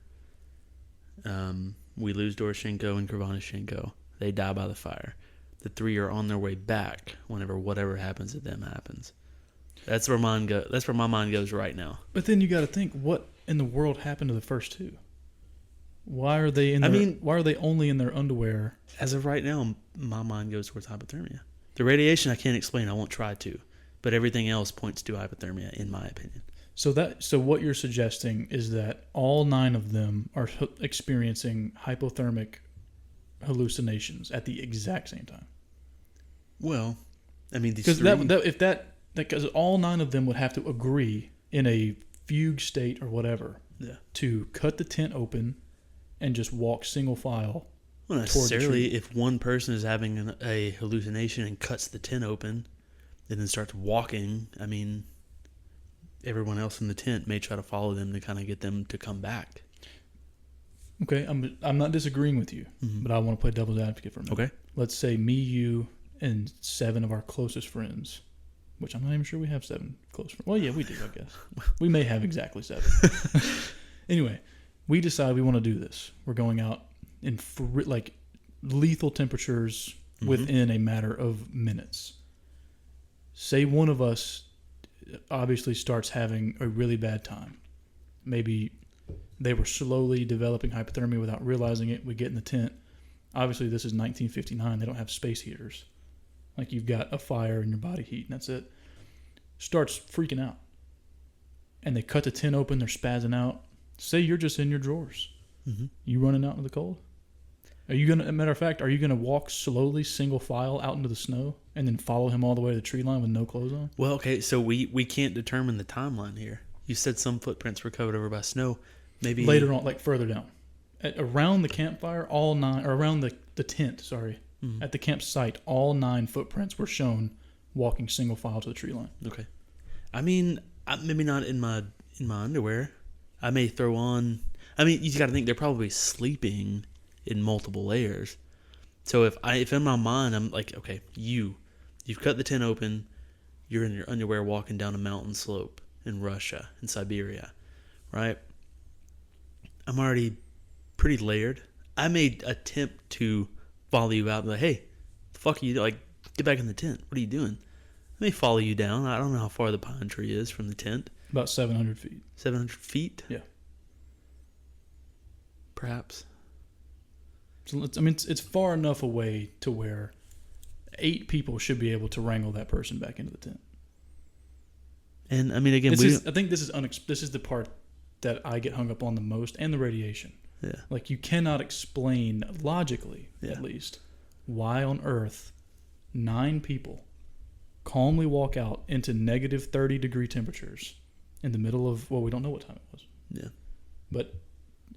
We lose Doroshenko and Krivoshenko. They die by the fire. The 3 are on their way back whenever whatever happens to them happens. That's where That's where my mind goes right now. But then you got to think, what in the world happened to the first 2? Why are they why are they only in their underwear? As of right now, my mind goes towards hypothermia. The radiation I can't explain. I won't try to, but everything else points to hypothermia, in my opinion. So what you're suggesting is that all 9 of them are experiencing hypothermic hallucinations at the exact same time. Well, I mean, because all 9 of them would have to agree in a fugue state or whatever to cut the tent open and just walk single file. Well, not necessarily. If one person is having a hallucination and cuts the tent open and then starts walking, I mean, everyone else in the tent may try to follow them to kind of get them to come back. Okay, I'm not disagreeing with you, but I want to play devil's advocate for a minute. Okay. Let's say me, you, and 7 of our closest friends, which I'm not even sure we have 7 close friends. Well, yeah, we do, I guess. We may have exactly 7. Anyway, we decide we want to do this. We're going out in lethal temperatures within a matter of minutes. Say one of us obviously starts having a really bad time. Maybe they were slowly developing hypothermia without realizing it. We get in the tent. Obviously, this is 1959. They don't have space heaters. Like, you've got a fire and your body heat, and that's it. Starts freaking out. And they cut the tent open. They're spazzing out. Say you're just in your drawers. You running out into the cold? Are you going to, matter of fact, are you going to walk slowly, single file, out into the snow and then follow him all the way to the tree line with no clothes on? Well, okay, so we can't determine the timeline here. You said some footprints were covered over by snow. Maybe later on, like further down. Around the campfire, around the tent, at the campsite, all 9 footprints were shown walking single file to the tree line. Okay. I mean, maybe not in my underwear. I may throw on... I mean, you got to think they're probably sleeping in multiple layers. So if in my mind I'm like, okay, you've cut the tent open, you're in your underwear walking down a mountain slope in Russia, in Siberia, right? I'm already pretty layered. I may attempt to follow you out and be like, hey, the fuck are you doing? Like, get back in the tent. What are you doing? I may follow you down. I don't know how far the pine tree is from the tent. About 700 feet. 700 feet? Yeah. Perhaps. So it's far enough away to where 8 people should be able to wrangle that person back into the tent. And I mean, again, I think this is the part that I get hung up on the most, and the radiation. Yeah. Like, you cannot explain logically, at least, why on earth 9 people calmly walk out into negative 30-degree temperatures in the middle of, well, we don't know what time it was. Yeah. But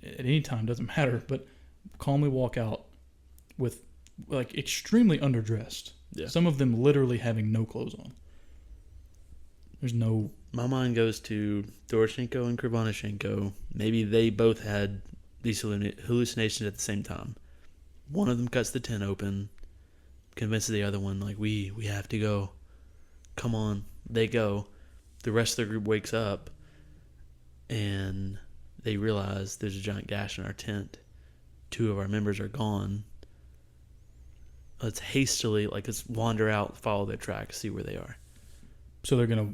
at any time, doesn't matter, but calmly walk out with, like, extremely underdressed. Yeah. Some of them literally having no clothes on. There's no... My mind goes to Doroshenko and Krivonishenko. Maybe they both had these hallucinations at the same time. One of them cuts the tent open, convinces the other one, like, we have to go. Come on. They go. The rest of the group wakes up, and they realize there's a giant gash in our tent. 2 of our members are gone. Let's wander out, follow their tracks, see where they are. So they're going to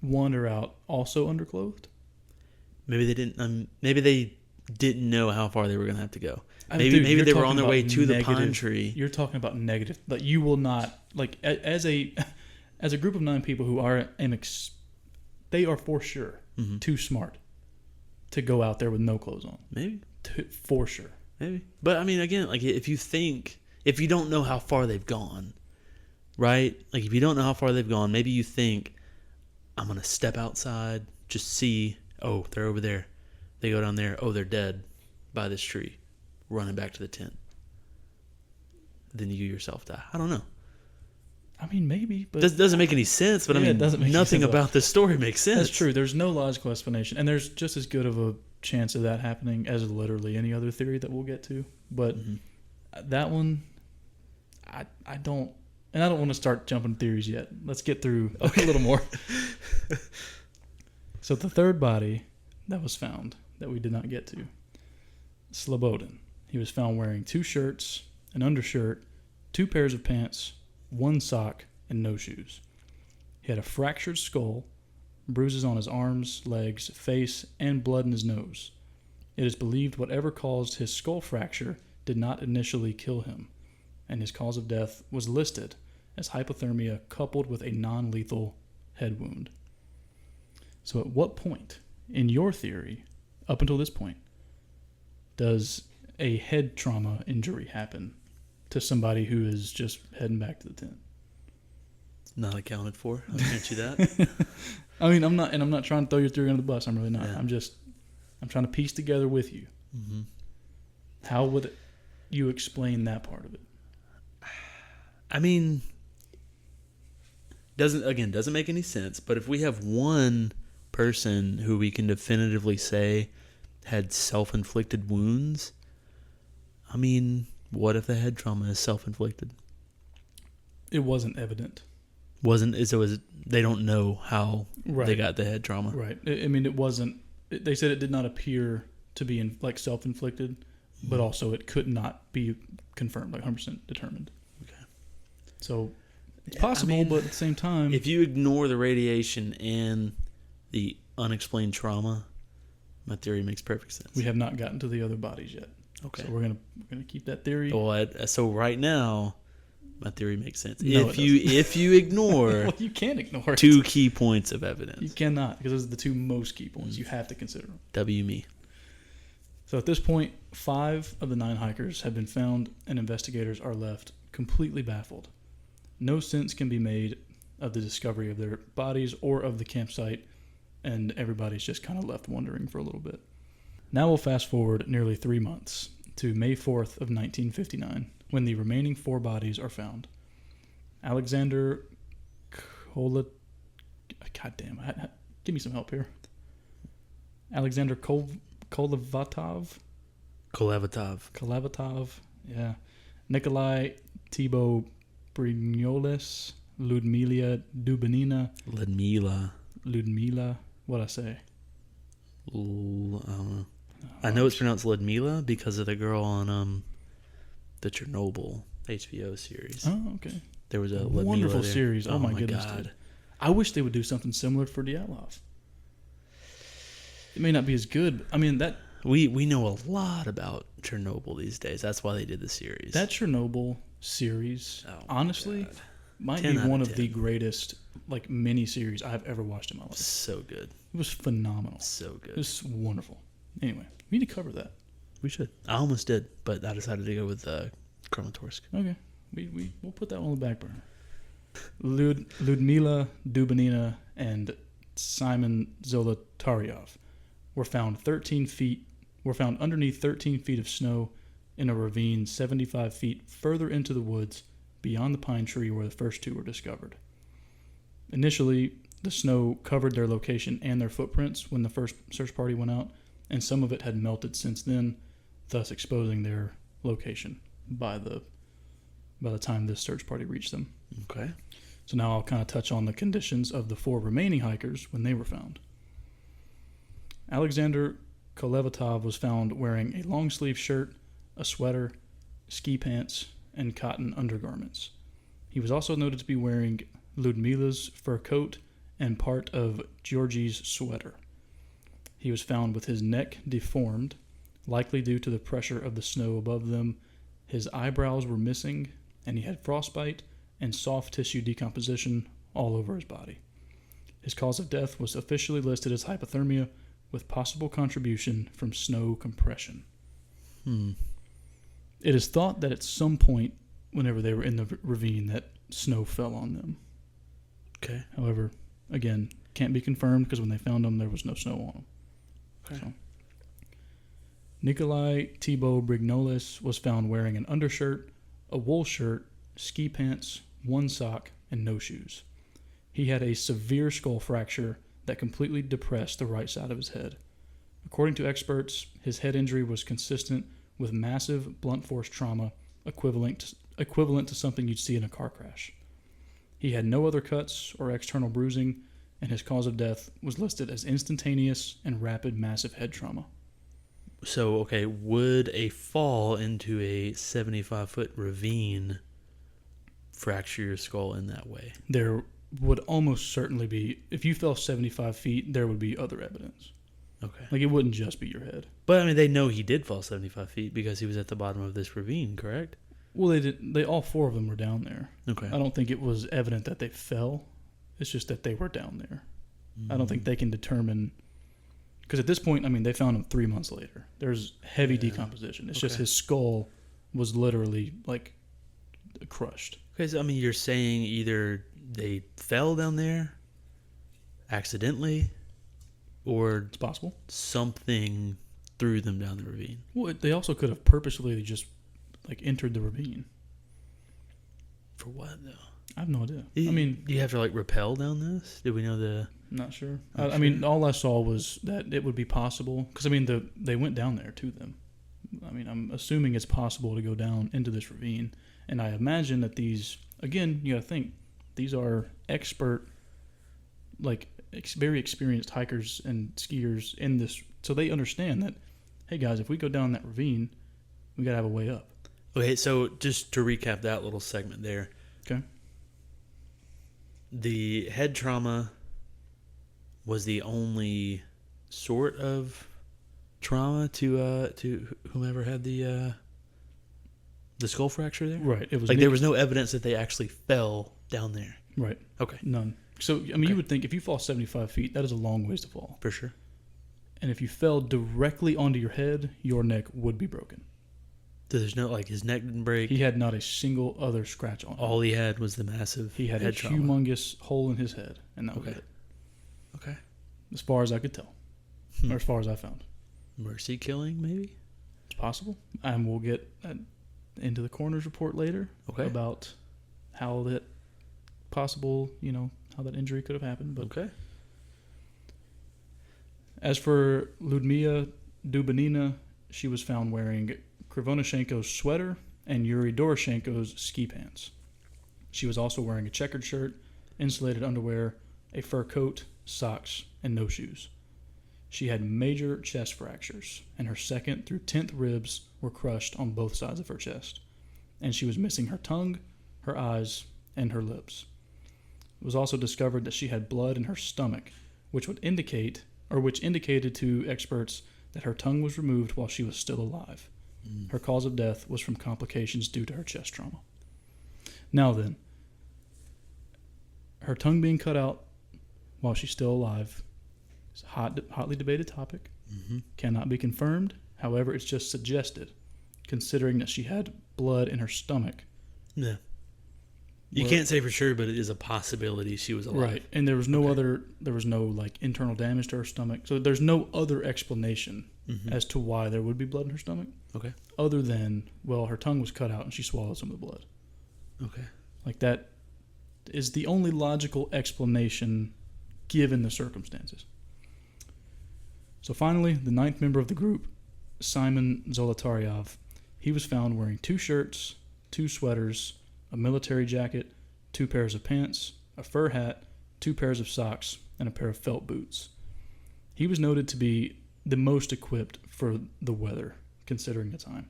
wander out also underclothed? Maybe they didn't. Maybe they didn't know how far they were going to have to go. Dude, maybe they were on their way to the pine tree. You're talking about negative. Like, you will not, like, as a group of 9 people who are they are for sure too smart to go out there with no clothes on. Maybe. For sure. Maybe. But I mean, again, like, if you don't know how far they've gone, right? Like, if you don't know how far they've gone, maybe you think, I'm going to step outside, just see, oh, they're over there. They go down there, oh, they're dead by this tree, running back to the tent. Then you yourself die. I don't know. I mean, maybe, but... Doesn't make any sense, but I mean, nothing about this story makes sense. That's true. There's no logical explanation, and there's just as good of a chance of that happening as literally any other theory that we'll get to. But that one, I don't... And I don't want to start jumping theories yet. Let's get through a little more. So the third body that was found, that we did not get to, Slobodin. He was found wearing 2 shirts, an undershirt, 2 pairs of pants, 1 sock, and no shoes. He had a fractured skull, bruises on his arms, legs, face, and blood in his nose. It is believed whatever caused his skull fracture did not initially kill him, and his cause of death was listed as hypothermia coupled with a non-lethal head wound. So at what point, in your theory, up until this point, does a head trauma injury happen to somebody who is just heading back to the tent? Not accounted for. I'll grant you that. I mean, I'm not trying to throw your theory under the bus. I'm really not. Yeah. I'm trying to piece together with you. Mm-hmm. How would you explain that part of it? I mean, doesn't make any sense. But if we have one person who we can definitively say had self-inflicted wounds. I mean, what if the head trauma is self-inflicted? It wasn't evident. They don't know how Right. they got the head trauma. Right. I mean, it wasn't. They said it did not appear to be like self-inflicted, but also it could not be confirmed, like 100% determined. Okay. So it's possible, but at the same time, if you ignore the radiation and the unexplained trauma, my theory makes perfect sense. we have not gotten to the other bodies yet. Okay. So we're gonna keep that theory. Well, so right now, my theory makes sense. No, if you ignore well, you can't ignore it. 2 key points of evidence, You cannot, because those are the 2 most key points. You have to consider them. W me. So at this point, 5 of the 9 hikers have been found, and investigators are left completely baffled. No sense can be made of the discovery of their bodies or of the campsite, and everybody's just kind of left wondering for a little bit. Now we'll fast forward nearly 3 months to May 4th of 1959, when the remaining 4 bodies are found. Alexander God damn, give me some help here. Alexander Kolevatov, yeah. Nikolai Thibaut Brignoles, Ludmila Dubinina. Ludmila, what'd I say? I don't know. I know it's pronounced Ludmila because of the girl on the Chernobyl HBO series. Oh, okay. There was a wonderful there. series. Oh my goodness, God. dude. I wish they would do something similar for Dyatlov. It may not be as good. I mean, that we know a lot about Chernobyl these days. That's why they did the series. that Chernobyl series, honestly, God. might 10 be out one of of the 10. greatest like mini series I've ever watched in my life. So good. It was phenomenal. So It good. was wonderful. Anyway, we need to cover that. We should. I almost did, but I decided to go with Kramatorsk. Okay, we'll put that on the back burner. Ludmila Dubinina and Simon Zolotaryov were found underneath 13 feet of snow in a ravine 75 feet further into the woods beyond the pine tree where the first 2 were discovered. Initially, the snow covered their location and their footprints when the first search party went out, and some of it had melted since then, thus exposing their location by the time this search party reached them. Okay. So now I'll kind of touch on the conditions of the 4 remaining hikers when they were found. Alexander Kolevatov was found wearing a long-sleeve shirt, a sweater, ski pants, and cotton undergarments. He was also noted to be wearing Ludmila's fur coat and part of Georgie's sweater. He was found with his neck deformed, likely due to the pressure of the snow above them. His eyebrows were missing, and he had frostbite and soft tissue decomposition all over his body. His cause of death was officially listed as hypothermia, with possible contribution from snow compression. It is thought that at some point, whenever they were in the ravine, that snow fell on them. Okay. However, again, can't be confirmed because when they found them, there was no snow on them. Okay. So. Nikolai Thibaut Brignoles was found wearing an undershirt, a wool shirt, ski pants, 1 sock, and no shoes. He had a severe skull fracture that completely depressed the right side of his head. According to experts, his head injury was consistent with massive blunt force trauma equivalent to something you'd see in a car crash. He had no other cuts or external bruising, and his cause of death was listed as instantaneous and rapid massive head trauma. So, okay, would a fall into a 75-foot ravine fracture your skull in that way? There would almost certainly be, if you fell 75 feet, there would be other evidence. Okay. Like, it wouldn't just be your head. But, I mean, they know he did fall 75 feet because he was at the bottom of this ravine, correct? Well, all 4 of them were down there. Okay. I don't think it was evident that they fell. It's just that they were down there. I don't think they can determine, because at this point, I mean, they found him 3 months later. There's heavy decomposition. It's just his skull was literally, like, crushed. Okay, so, I mean, you're saying either they fell down there accidentally or It's possible. something threw them down the ravine. Well, they also could have purposely just, like, entered the ravine. For what, though? I have no idea. Do you have to, like, rappel down this? Do we know the... Not sure. Not I mean, sure. all I saw was that it would be possible because I mean they went down there to them. I mean, I'm assuming it's possible to go down into this ravine, and I imagine that these again, you got to think these are expert, like very experienced hikers and skiers in this, so they understand that. Hey guys, if we go down that ravine, we gotta have a way up. Okay, so just to recap that little segment there. Okay. The head trauma was the only sort of trauma to whomever had the skull fracture there? Right. It was like there was no evidence that they actually fell down there. Right. Okay. None. So I mean, you would think if you fall 75 feet, that is a long ways to fall. For sure. And if you fell directly onto your head, your neck would be broken. So there's no, like, his neck didn't break. He had not a single other scratch on him. All he had was the massive He had head a trauma. humongous hole in his head, and that was Okay. it. Okay. As far as I could tell, or as far as I found. Mercy killing, maybe? It's possible. And we'll get into the coroner's report later about how that possible, how that injury could have happened. But Okay. as for Ludmila Dubinina, she was found wearing Krivonashenko's sweater and Yuri Doroshenko's ski pants. She was also wearing a checkered shirt, insulated underwear, a fur coat, socks, and no shoes. She had major chest fractures, and her 2nd through 10th ribs were crushed on both sides of her chest. And she was missing her tongue, her eyes, and her lips. It was also discovered that she had blood in her stomach, which indicated to experts that her tongue was removed while she was still alive. Her cause of death was from complications due to her chest trauma. Now then, her tongue being cut out while she's still alive is a hotly debated topic. Cannot be confirmed. However, it's just suggested, considering that she had blood in her stomach. Yeah. You can't say for sure, but it is a possibility she was alive. Right. And there was no like internal damage to her stomach. So there's no other explanation as to why there would be blood in her stomach. Okay. Other than, well, her tongue was cut out and she swallowed some of the blood. Okay. Like that is the only logical explanation given the circumstances. So finally, the 9th member of the group, Simon Zolotaryov, he was found wearing 2 shirts, 2 sweaters, a military jacket, 2 pairs of pants, a fur hat, 2 pairs of socks, and a pair of felt boots. He was noted to be the most equipped for the weather, considering the time.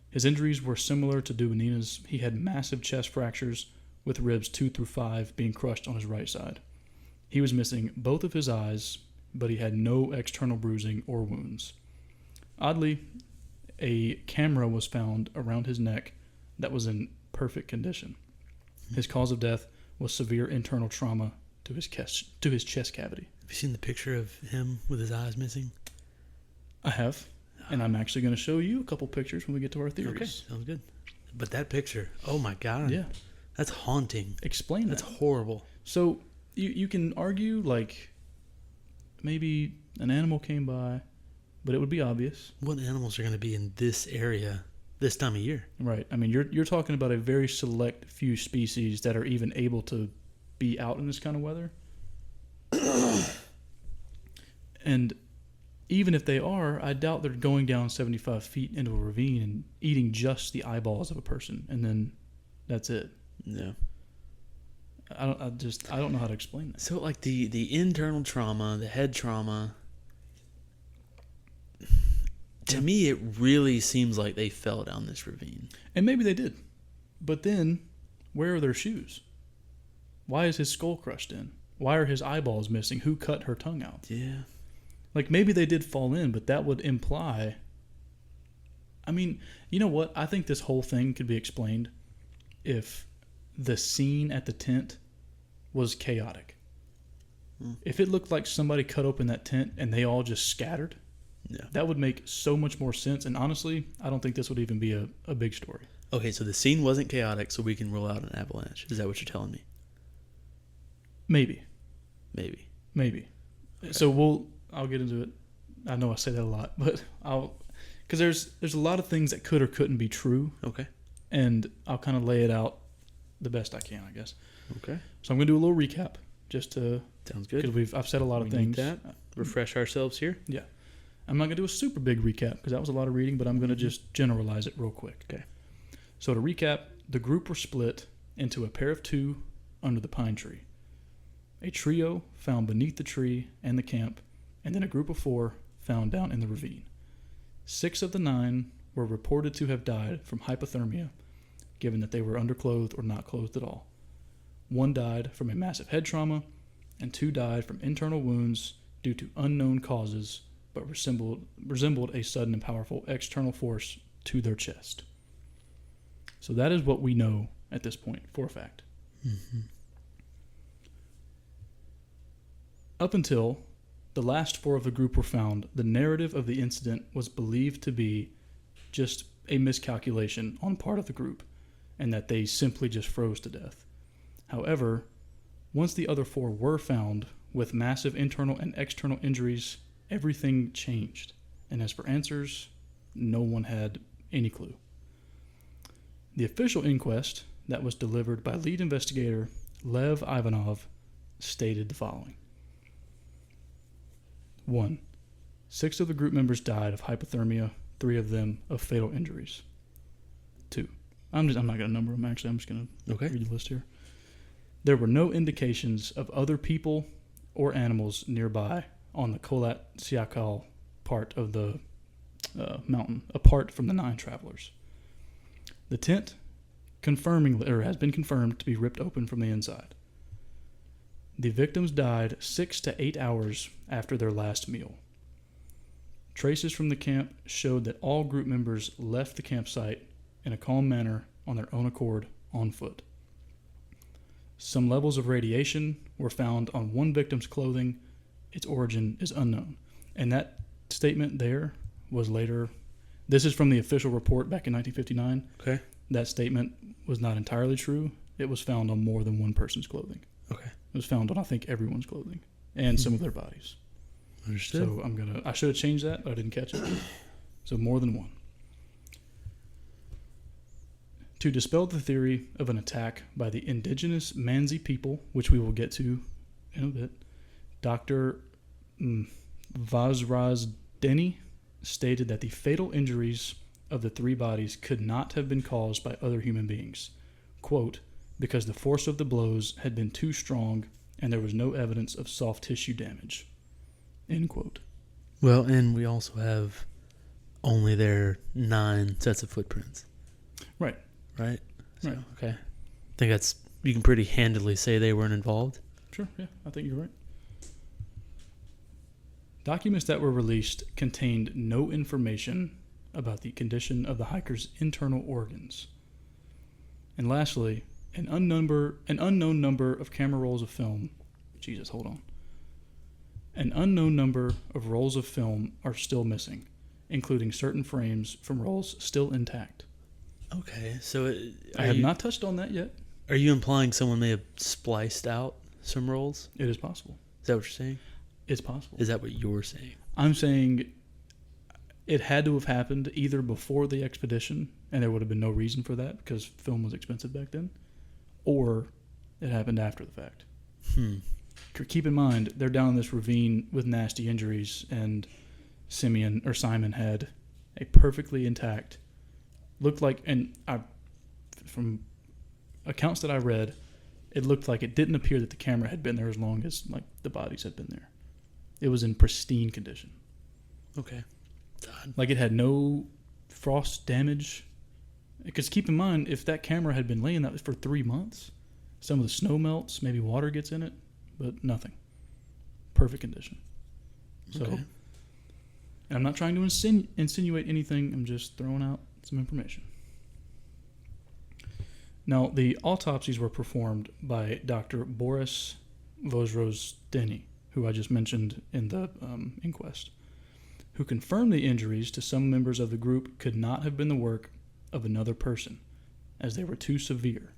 His injuries were similar to Dubinina's. He had massive chest fractures, with ribs 2 through 5 being crushed on his right side. He was missing both of his eyes, but he had no external bruising or wounds. Oddly, a camera was found around his neck that was in perfect condition. His cause of death was severe internal trauma to his chest cavity. Have you seen the picture of him with his eyes missing? I have, and I'm actually going to show you a couple pictures when we get to our theories. Okay, sounds good. But that picture, oh my God. Yeah. That's haunting. Explain That's that. horrible. So you can argue like maybe an animal came by, but it would be obvious. What animals are going to be in this area this time of year? Right. I mean, you're talking about a very select few species that are even able to be out in this kind of weather. And even if they are, I doubt they're going down 75 feet into a ravine and eating just the eyeballs of a person, and then that's it. Yeah. I don't know how to explain that. So like the internal trauma, the head trauma, to me it really seems like they fell down this ravine. And maybe they did. But then, where are their shoes? Why is his skull crushed in? Why are his eyeballs missing? Who cut her tongue out? Yeah. Like, maybe they did fall in, but that would imply... I mean, you know what? I think this whole thing could be explained if the scene at the tent was chaotic. If it looked like somebody cut open that tent and they all just scattered, that would make so much more sense. And honestly, I don't think this would even be a big story. Okay, so the scene wasn't chaotic, so we can rule out an avalanche. Is that what you're telling me? Maybe. Maybe. Okay. So I'll get into it. I know I say that a lot, but because there's a lot of things that could or couldn't be true. Okay. And I'll kind of lay it out the best I can, I guess. Okay. So I'm going to do a little recap, just to Sounds good. because I've said a lot of things. Need that. Refresh ourselves here. Yeah, I'm not gonna do a super big recap because that was a lot of reading, but I'm gonna just generalize it real quick. Okay. So to recap, the group were split into a pair of two under the pine tree, a trio found beneath the tree and the camp, and then a group of 4 found down in the ravine. 6 of the 9 were reported to have died from hypothermia, given that they were underclothed or not clothed at all. 1 died from a massive head trauma, and 2 died from internal wounds due to unknown causes, but resembled a sudden and powerful external force to their chest. So that is what we know at this point for a fact. Mm-hmm. Up until the last 4 of the group were found, the narrative of the incident was believed to be just a miscalculation on part of the group, and that they simply just froze to death. However, once the other 4 were found with massive internal and external injuries, everything changed. And as for answers, no one had any clue. The official inquest that was delivered by lead investigator Lev Ivanov stated the following. 1. 6 of the group members died of hypothermia, 3 of them of fatal injuries. 2. I'm not going to number them, actually. I'm just going to read the list here. There were no indications of other people or animals nearby on the Kholat Syakal part of the mountain, apart from the 9 travelers. The tent has been confirmed to be ripped open from the inside. The victims died 6 to 8 hours after their last meal. Traces from the camp showed that all group members left the campsite in a calm manner on their own accord on foot. Some levels of radiation were found on one victim's clothing. Its origin is unknown. And that statement there was later... This is from the official report back in 1959. Okay. That statement was not entirely true. It was found on more than one person's clothing. Okay. It was found on, I think, everyone's clothing and some of their bodies. Understood. So I should have changed that, but I didn't catch it. So more than one. To dispel the theory of an attack by the indigenous Mansi people, which we will get to in a bit, Dr. Vazrazdeni stated that the fatal injuries of the 3 bodies could not have been caused by other human beings. Quote, because the force of the blows had been too strong and there was no evidence of soft tissue damage. End quote. Well, and we also have only their 9 sets of footprints. Right. Right? So, Right. Okay. I think you can pretty handily say they weren't involved. Sure, yeah, I think you're right. Documents that were released contained no information about the condition of the hikers' internal organs. And lastly, an unknown number of camera rolls of film. Jesus, hold on. An unknown number of rolls of film are still missing, including certain frames from rolls still intact. Okay, so I have not touched on that yet. Are you implying someone may have spliced out some rolls? It is possible. Is that what you're saying? It's possible. Is that what you're saying? I'm saying it had to have happened either before the expedition, and there would have been no reason for that because film was expensive back then, or it happened after the fact. Keep in mind, they're down in this ravine with nasty injuries, and Simon had a perfectly intact, looked like, from accounts that I read, it looked like it didn't appear that the camera had been there as long as like the bodies had been there. It was in pristine condition. Okay. Like it had no frost damage. Because keep in mind, if that camera had been laying that for 3 months, some of the snow melts, maybe water gets in it, but nothing. Perfect condition. So, Okay. and I'm not trying to insinuate anything. I'm just throwing out some information. Now, the autopsies were performed by Dr. Boris Vozrozdeny, who I just mentioned in the inquest, who confirmed the injuries to some members of the group could not have been the work of another person, as they were too severe.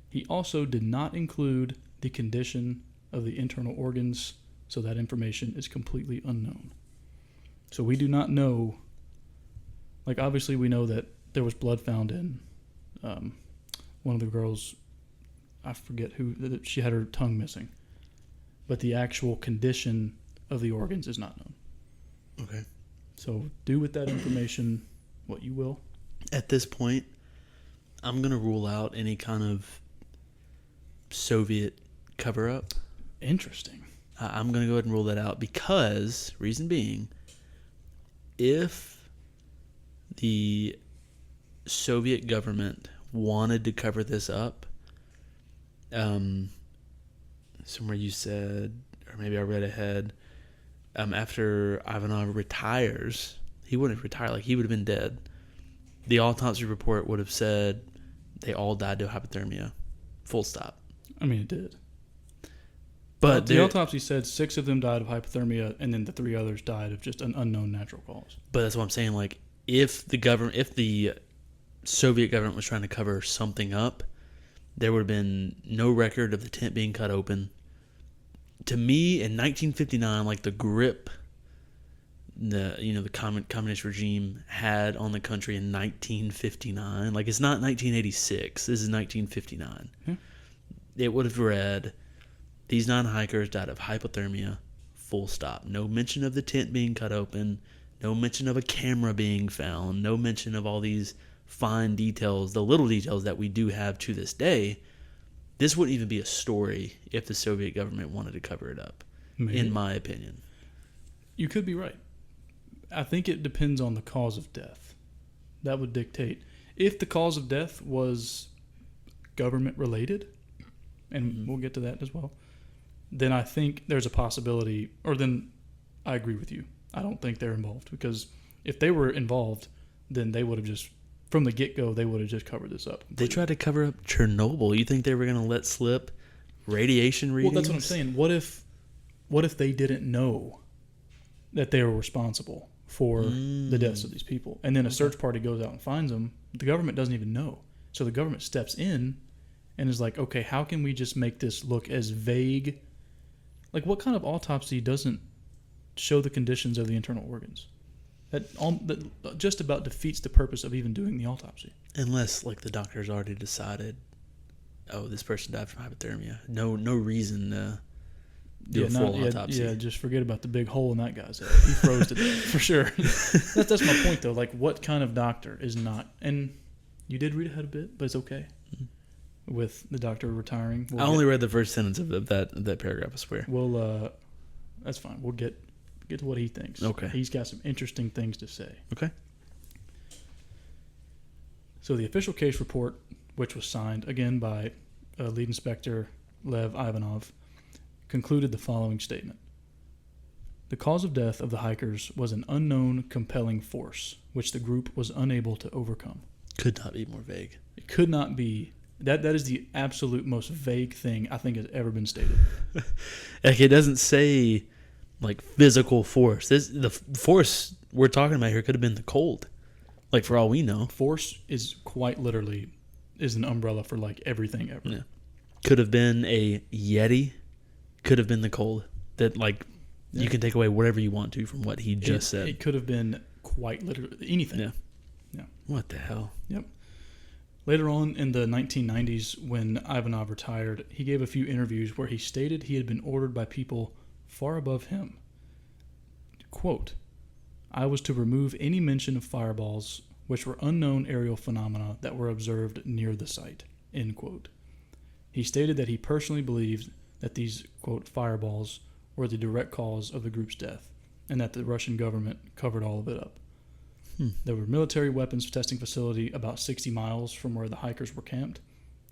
He also did not include the condition of the internal organs, so that information is completely unknown. So we do not know, like obviously we know that there was blood found in one of the girls, I forget who, she had her tongue missing. but the actual condition of the organs is not known. Okay. So do with that information what you will. At this point, I'm going to rule out any kind of Soviet cover-up. Interesting. I'm going to go ahead and rule that out because, reason being, if the Soviet government wanted to cover this up, somewhere you said, or maybe I read ahead, after Ivanov retires, he wouldn't retire, like he would have been dead. The autopsy report would have said they all died of hypothermia. Full stop. I mean, it did. But the autopsy said 6 of them died of hypothermia, and then the 3 others died of just an unknown natural cause. But that's what I'm saying. Like, if the Soviet government was trying to cover something up, there would have been no record of the tent being cut open. To me, in 1959, like the grip the communist regime had on the country in 1959, like it's not 1986. This is 1959. It would have read, these 9 hikers died of hypothermia, full stop. No mention of the tent being cut open, no mention of a camera being found, no mention of all these fine details, the little details that we do have to this day. This wouldn't even be a story if the Soviet government wanted to cover it up, in my opinion. You could be right. I think it depends on the cause of death. That would dictate. If the cause of death was government related, and we'll get to that as well, then I think there's a possibility, or then I agree with you. I don't think they're involved, because if they were involved, then they would have just, from the get-go, they would have just covered this up completely. They tried to cover up Chernobyl. You think they were going to let slip radiation readings? Well, that's what I'm saying. What if they didn't know that they were responsible for the deaths of these people, and then a search party goes out and finds them? The government doesn't even know. So the government steps in and is like, okay, how can we just make this look as vague? Like, what kind of autopsy doesn't show the conditions of the internal organs? That just about defeats the purpose of even doing the autopsy. Unless, like, the doctor's already decided, oh, this person died from hypothermia. No reason to do a full autopsy. Yeah, just forget about the big hole in that guy's head. He froze to death, for sure. That's my point, though. Like, what kind of doctor is not... And you did read ahead a bit, but it's okay. With the doctor retiring. I only read the first sentence of that paragraph, I swear. Well, that's fine. We'll get to what he thinks. Okay. He's got some interesting things to say. Okay. So the official case report, which was signed, again, by Lead Inspector Lev Ivanov, concluded the following statement. The cause of death of the hikers was an unknown compelling force, which the group was unable to overcome. Could not be more vague. It could not be. That is the absolute most vague thing I think has ever been stated. Like, it doesn't say, like, physical force. The force we're talking about here could have been the cold. Like, for all we know. Force is quite literally is an umbrella for, like, everything ever. Yeah. Could have been a Yeti. Could have been the cold. That, like, you can take away whatever you want to from what he just said. It could have been quite literally anything. Yeah. Yeah. What the hell? Yep. Later on in the 1990s, when Ivanov retired, he gave a few interviews where he stated he had been ordered by people far above him. Quote, I was to remove any mention of fireballs, which were unknown aerial phenomena that were observed near the site, end quote. He stated that he personally believed that these, quote, fireballs were the direct cause of the group's death, and that the Russian government covered all of it up. There were military weapons testing facility about 60 miles from where the hikers were camped,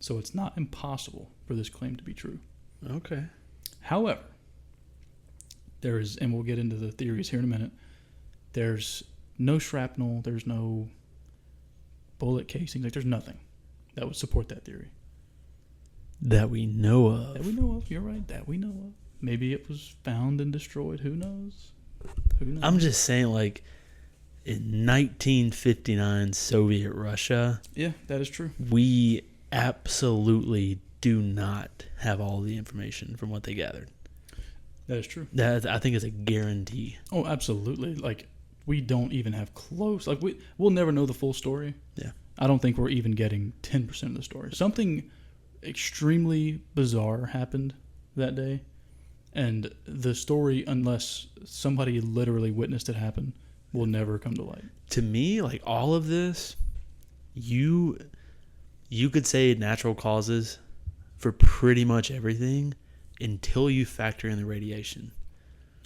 so it's not impossible for this claim to be true. Okay. However, there is, and we'll get into the theories here in a minute, there's no shrapnel, there's no bullet casings, like there's nothing that would support that theory. That we know of. That we know of, you're right, that we know of. Maybe it was found and destroyed, who knows? Who knows? I'm just saying, like, in 1959 Soviet Russia, yeah, that is true. We absolutely do not have all the information from what they gathered. That is true. That, I think, is a guarantee. Oh, absolutely. Like, we don't even have close. Like, we'll never know the full story. Yeah. I don't think we're even getting 10% of the story. Something extremely bizarre happened that day, And the story, unless somebody literally witnessed it happen, will never come to light. To me, like all of this, you could say natural causes for pretty much everything until you factor in the radiation.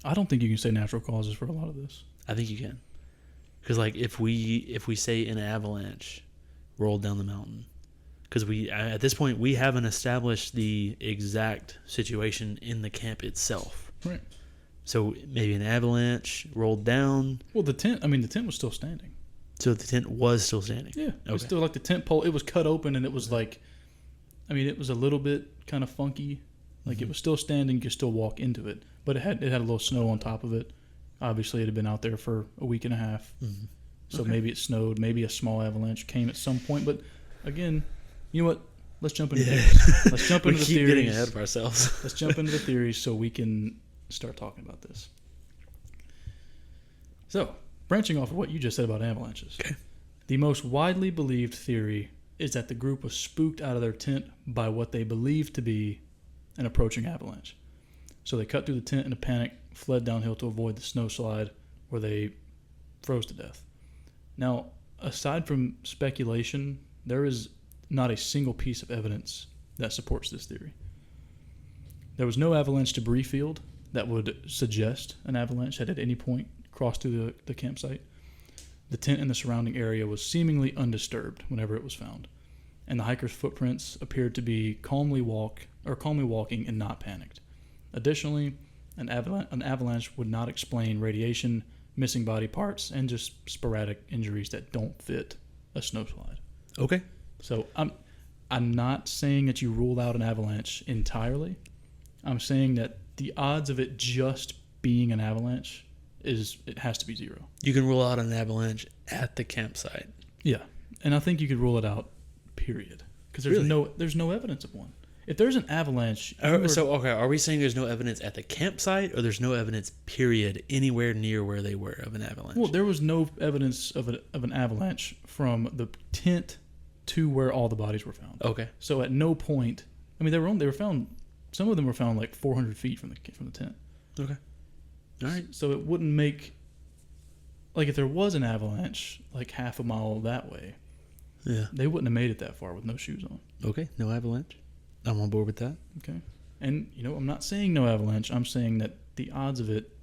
I don't think you can say natural causes for a lot of this. I think you can. Because like if we say an avalanche rolled down the mountain, because at this point we haven't established the exact situation in the camp itself. Right. So maybe an avalanche rolled down. Well, the tent was still standing. So the tent was still standing. Yeah. It was Okay. still like the tent pole. It was cut open and it was like, it was a little bit kind of funky. Like it was still standing. You could still walk into it. But it had a little snow on top of it. Obviously, it had been out there for a week and a half. Mm-hmm. So Okay. maybe it snowed. Maybe a small avalanche came at some point. But again, you know what? Let's jump into theories. Let's jump We into the keep theories. getting ahead of ourselves. Let's jump into the theories so we can start talking about this. So, branching off of what you just said about avalanches. Okay. The most widely believed theory is that the group was spooked out of their tent by what they believed to be an approaching avalanche. So they cut through the tent in a panic, fled downhill to avoid the snowslide, where they froze to death. Now, aside from speculation, there is not a single piece of evidence that supports this theory. There was no avalanche debris field that would suggest an avalanche had at any point crossed through the campsite. The tent and the surrounding area was seemingly undisturbed whenever it was found, and the hikers' footprints appeared to be calmly walking and not panicked. Additionally, an avalanche would not explain radiation, missing body parts, and just sporadic injuries that don't fit a snowslide. Okay. So I'm not saying that you rule out an avalanche entirely. I'm saying that the odds of it just being an avalanche it has to be 0. You can rule out an avalanche at the campsite. Yeah, and I think you could rule it out, period, because there's no evidence of one. If there's an avalanche, Are we saying there's no evidence at the campsite, or there's no evidence, period, anywhere near where they were of an avalanche? well, there was no evidence of an avalanche from the tent to where all the bodies were found. Okay. So at no point, they were found. Some of them were found like 400 feet from the tent. Okay. All right. So it wouldn't make, like, if there was an avalanche like half a mile that way, Yeah. they wouldn't have made it that far with no shoes on. Okay. No avalanche. I'm on board with that. Okay. And, I'm not saying no avalanche. I'm saying that the odds of it.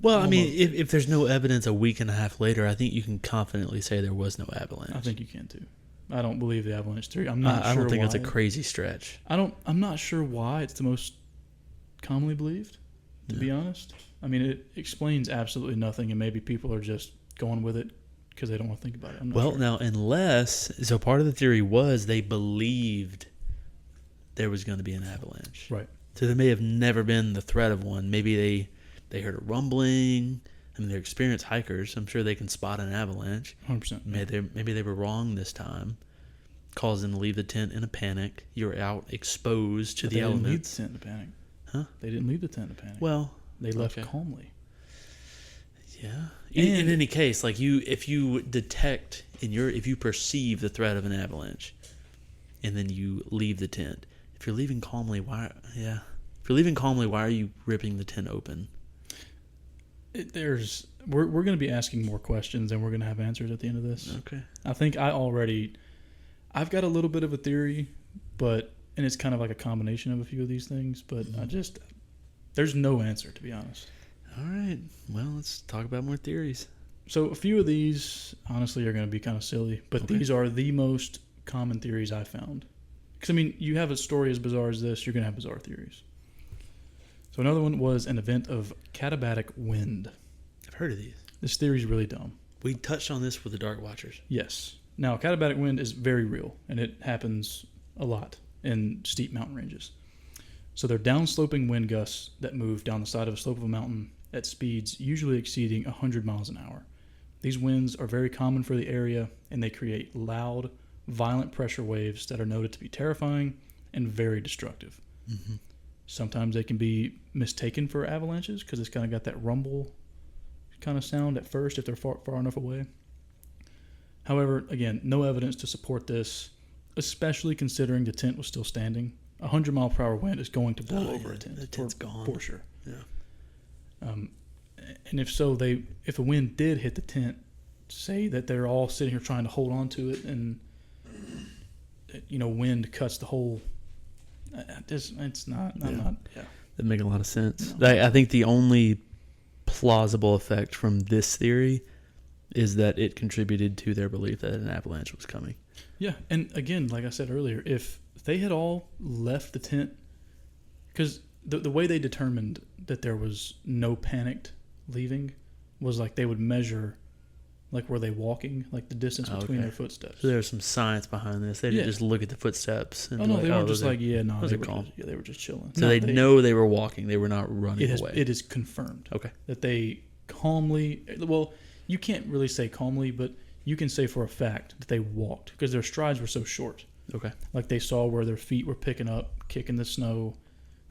Well, I mean, if there's no evidence a week and a half later, I think you can confidently say there was no avalanche. I think you can too. I don't believe the avalanche theory. I'm not sure I don't think why. it's a crazy stretch. I'm not sure why it's the most commonly believed, to be honest. It explains absolutely nothing, and maybe people are just going with it because they don't want to think about it. I'm not sure. Now, so part of the theory was they believed there was going to be an avalanche. Right. So there may have never been the threat of one. Maybe they heard a rumbling. They're experienced hikers. I'm sure they can spot an avalanche. 100%. Maybe they were wrong this time. Caused them to leave the tent in a panic. You're out exposed to the elements. They didn't leave the tent in a panic. Huh? They didn't leave the tent in a panic. Well, they left okay. calmly. Yeah. In any case, like if you detect if you perceive the threat of an avalanche, and then you leave the tent. If you're leaving calmly, why? Yeah. If you're leaving calmly, why are you ripping the tent open? We're going to be asking more questions, and we're going to have answers at the end of this. Okay. I think I've got a little bit of a theory, and it's kind of like a combination of a few of these things, but there's no answer, to be honest. All right. Well, let's talk about more theories. So a few of these, honestly, are going to be kind of silly, but Okay. these are the most common theories I found. Because, you have a story as bizarre as this, you're going to have bizarre theories. So another one was an event of katabatic wind. I've heard of these. This theory is really dumb. We touched on this with the Dark Watchers. Yes. Now, katabatic wind is very real, and it happens a lot in steep mountain ranges. So they're downsloping wind gusts that move down the side of a slope of a mountain at speeds usually exceeding 100 miles an hour. These winds are very common for the area, and they create loud, violent pressure waves that are noted to be terrifying and very destructive. Mm-hmm. Sometimes they can be mistaken for avalanches because it's kind of got that rumble kind of sound at first if they're far enough away. However, again, no evidence to support this, especially considering the tent was still standing a 100-mile-per-hour wind is going to blow over a tent. The tent's gone. For sure. Yeah. And if so, if a wind did hit the tent, say that they're all sitting here trying to hold on to it, and wind cuts the whole. It's not. I'm not. Yeah. That make a lot of sense. No. I think the only plausible effect from this theory is that it contributed to their belief that an avalanche was coming. Yeah, and again, like I said earlier, if they had all left the tent, because the way they determined that there was no panicked leaving was like they would measure, like were they walking, like the distance between their footsteps. So there's some science behind this. They didn't just look at the footsteps. And they weren't just like, they were just chilling. So they know they were walking. They were not running away. It is confirmed. Okay. That they calmly, well, you can't really say calmly, but you can say for a fact that they walked because their strides were so short. Okay. Like they saw where their feet were picking up, kicking the snow.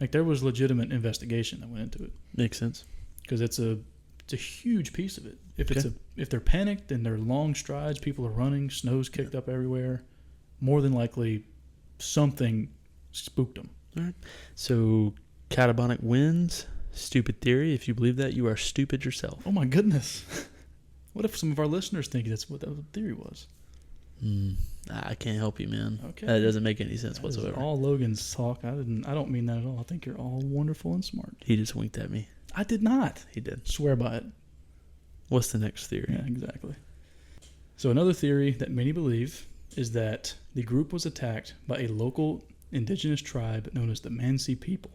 Like there was legitimate investigation that went into it. Makes sense. Because it's a huge piece of it. If they're panicked and they're long strides, people are running, snow's kicked up everywhere, more than likely something spooked them. All right. So catabonic winds, stupid theory. If you believe that, you are stupid yourself. Oh my goodness. What if some of our listeners think that's what that theory was? I can't help you, man. Okay. That doesn't make any sense whatsoever. All Logan's talk. I don't mean that at all. I think you're all wonderful and smart. He just winked at me. I did not. He did. Swear by it. What's the next theory? Yeah, exactly. So another theory that many believe is that the group was attacked by a local indigenous tribe known as the Mansi people.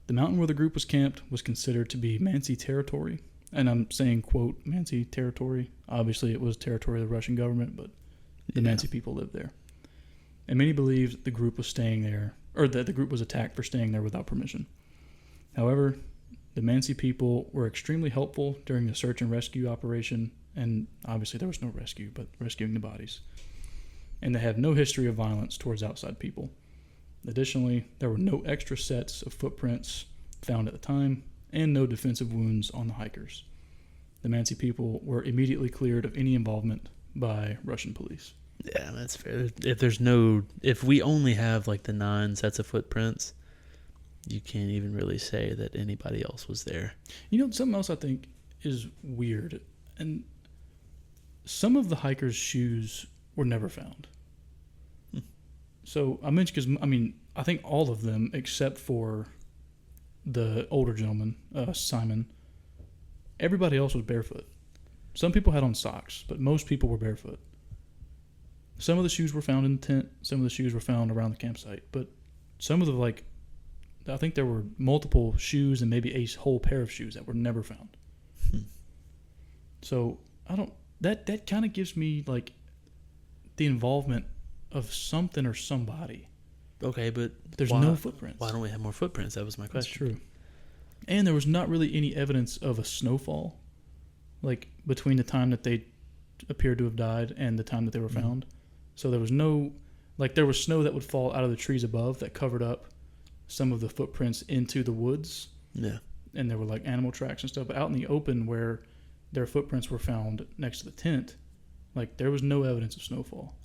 The mountain where the group was camped was considered to be Mansi territory. And I'm saying, quote, Mansi territory. Obviously, it was territory of the Russian government, but the Mansi people lived there. And many believed the group was staying there, or that the group was attacked for staying there without permission. However, the Mansi people were extremely helpful during the search and rescue operation, and obviously there was no rescue, but rescuing the bodies. And they had no history of violence towards outside people. Additionally, there were no extra sets of footprints found at the time, and no defensive wounds on the hikers. The Mansi people were immediately cleared of any involvement by Russian police. Yeah, that's fair. If we only have like the 9 sets of footprints, you can't even really say that anybody else was there. Something else I think is weird, and some of the hikers' shoes were never found. So I mentioned because I think all of them except for the older gentleman, Simon, everybody else was barefoot. Some people had on socks, but most people were barefoot. Some of the shoes were found in the tent. Some of the shoes were found around the campsite. But some of I think there were multiple shoes and maybe a whole pair of shoes that were never found. So that kind of gives me like the involvement of something or somebody. Okay, but there's no footprints. Why don't we have more footprints? That was my question. That's true. And there was not really any evidence of a snowfall, like between the time that they appeared to have died and the time that they were found. So there was there was snow that would fall out of the trees above that covered up some of the footprints into the woods. Yeah. And there were like animal tracks and stuff. But out in the open where their footprints were found next to the tent, like there was no evidence of snowfall.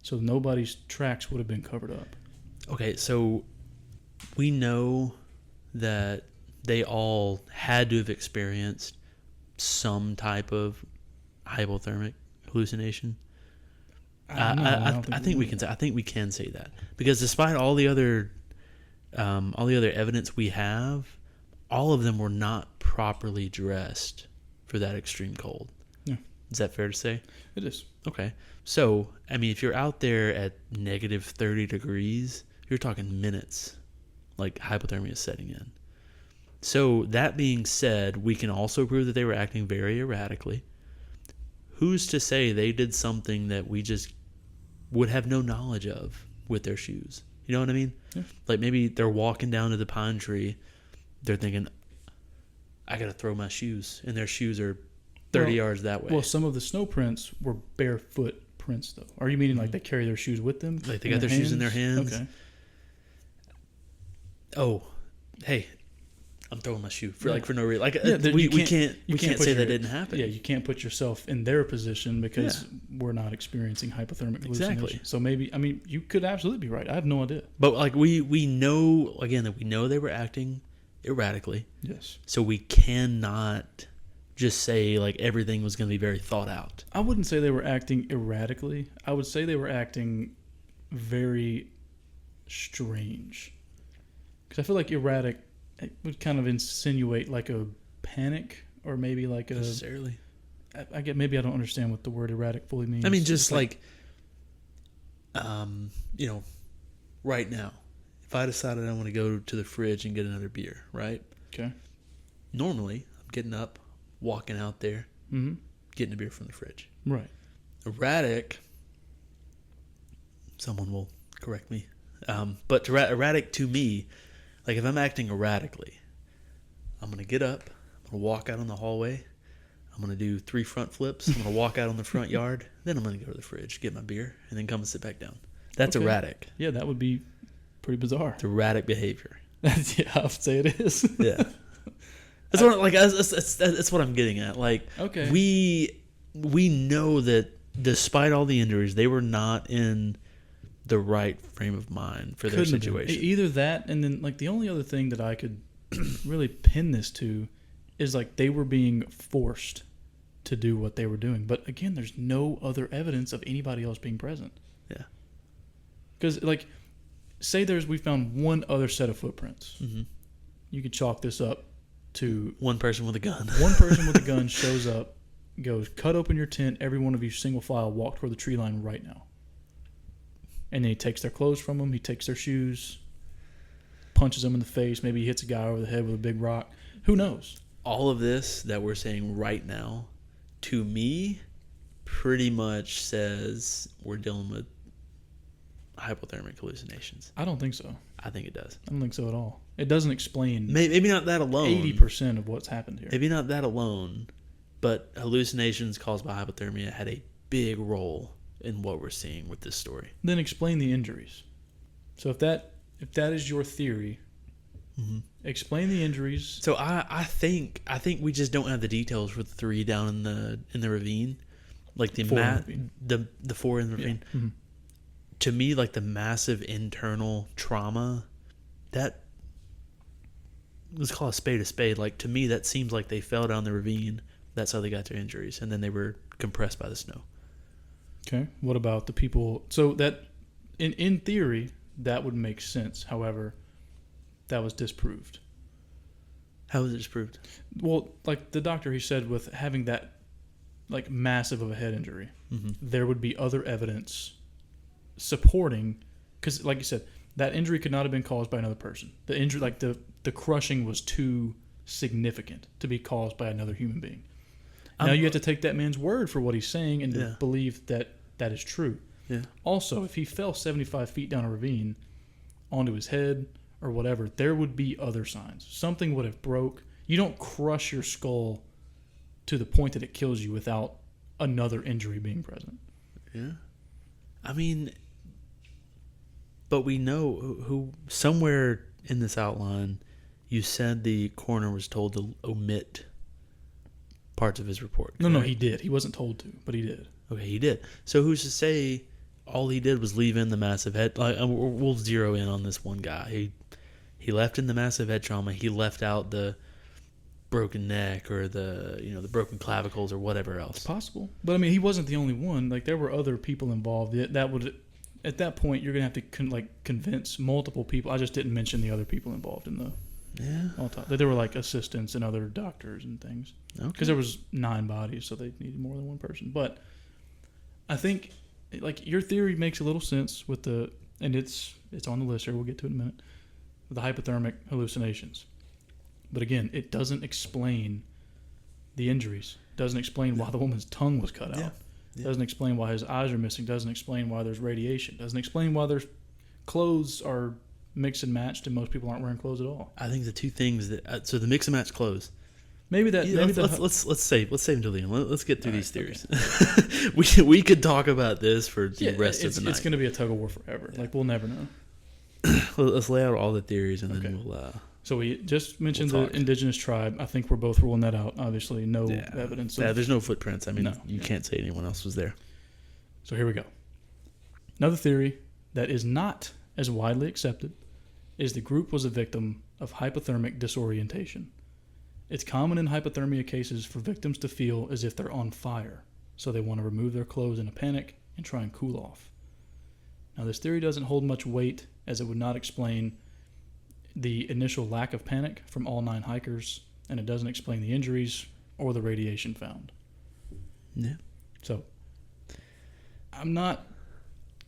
So nobody's tracks would have been covered up. Okay, so we know that they all had to have experienced some type of hypothermic hallucination. I think we can say that because despite all the other evidence we have, all of them were not properly dressed for that extreme cold. Yeah. Is that fair to say? It is. Okay. So, if you're out there at negative 30 degrees, you're talking minutes, like hypothermia is setting in. So, that being said, we can also prove that they were acting very erratically. Who's to say they did something that we just would have no knowledge of with their shoes? You know what I mean? Yeah. Like maybe they're walking down to the pine tree. They're thinking, I got to throw my shoes. And their shoes are 30 yards that way. Well, some of the snow prints were barefoot prints, though. Are you meaning like they carry their shoes with them? Like they got their shoes in their hands? Okay. Oh, hey, I'm throwing my shoe for no reason. We can't say that didn't happen. Yeah, you can't put yourself in their position because we're not experiencing hypothermic hallucination. Exactly. So maybe, you could absolutely be right. I have no idea. But we know again that we know they were acting erratically. Yes. So we cannot just say everything was going to be very thought out. I wouldn't say they were acting erratically. I would say they were acting very strange. Because I feel like erratic would kind of insinuate a panic or maybe a... Necessarily. I get, maybe I don't understand what the word erratic fully means. I mean, just right now, if I decided I want to go to the fridge and get another beer, right? Okay. Normally, I'm getting up, walking out there, getting a beer from the fridge. Right. Erratic, someone will correct me, but erratic to me, if I'm acting erratically, I'm going to get up, I'm going to walk out on the hallway, I'm going to do 3 front flips, I'm going to walk out on the front yard, then I'm going to go to the fridge, get my beer, and then come and sit back down. That's erratic. Yeah, that would be pretty bizarre. It's erratic behavior. Yeah, I would say it is. Yeah. That's what I'm getting at. Okay. We know that despite all the injuries, they were not in the right frame of mind for their situation. Either that, and then the only other thing that I could really pin this to is they were being forced to do what they were doing. But again, there's no other evidence of anybody else being present. Yeah. Because say we found one other set of footprints. Mm-hmm. You could chalk this up to one person with a gun. One person with a gun shows up, goes, cut open your tent, every one of you single file, walk toward the tree line right now. And then he takes their clothes from them, he takes their shoes, punches them in the face, maybe he hits a guy over the head with a big rock. Who knows? All of this that we're saying right now, to me, pretty much says we're dealing with hypothermic hallucinations. I don't think so. I think it does. I don't think so at all. It doesn't explain maybe not that alone. 80% of what's happened here. Maybe not that alone, but hallucinations caused by hypothermia had a big role in what we're seeing with this story. Then explain the injuries. So if that is your theory, explain the injuries. So I think we just don't have the details for the 3 down in the ravine, the 4 in the ravine. Yeah. Mm-hmm. To me, the massive internal trauma, that, let's call a spade. To me, that seems like they fell down the ravine. That's how they got their injuries, and then they were compressed by the snow. Okay. What about the people? So that, in theory, that would make sense. However, that was disproved. How was it disproved? Well, the doctor, he said, with having that, massive of a head injury, there would be other evidence supporting, because like you said, that injury could not have been caused by another person. The injury, the crushing was too significant to be caused by another human being. Now you have to take that man's word for what he's saying and to believe that is true. Yeah. Also, if he fell 75 feet down a ravine onto his head or whatever, there would be other signs. Something would have broke. You don't crush your skull to the point that it kills you without another injury being present. Yeah. I mean, but we know who somewhere in this outline, you said the coroner was told to omit parts of his report. No, he did. He wasn't told to, but he did. Okay, he did. So who's to say all he did was leave in the massive head? We'll zero in on this one guy. He left in the massive head trauma. He left out the broken neck or the broken clavicles or whatever else. It's possible, but he wasn't the only one. There were other people involved. That would, at that point, you're gonna have to convince multiple people. I just didn't mention the other people involved in the. Yeah. All time. There were assistants and other doctors and things. Okay. Because there was 9 bodies, so they needed more than one person. But I think your theory makes a little sense with and it's on the list here. We'll get to it in a minute. The hypothermic hallucinations. But again, it doesn't explain the injuries. Doesn't explain why the woman's tongue was cut out. Yeah. Doesn't explain why his eyes are missing. Doesn't explain why there's radiation. Doesn't explain why there's clothes are mixed and matched and most people aren't wearing clothes at all. I think the two things that so the mix and match clothes. Maybe that. Yeah, maybe let's save until the end. Let's get through these theories. Okay. we could talk about this for the rest of the night. It's going to be a tug of war forever. Yeah. We'll never know. Let's lay out all the theories and then So we just mentioned We'll the talk. indigenous tribe. I think we're both ruling that out. Obviously, no evidence. Yeah, there's no footprints. I mean, No. you can't say anyone else was there. So here we go. Another theory that is not as widely accepted is the group was a victim of hypothermic disorientation. It's common in hypothermia cases for victims to feel as if they're on fire, so they want to remove their clothes in a panic and try and cool off. Now, this theory doesn't hold much weight, as it would not explain the initial lack of panic from all 9 hikers, and it doesn't explain the injuries or the radiation found. Yeah. So, I'm not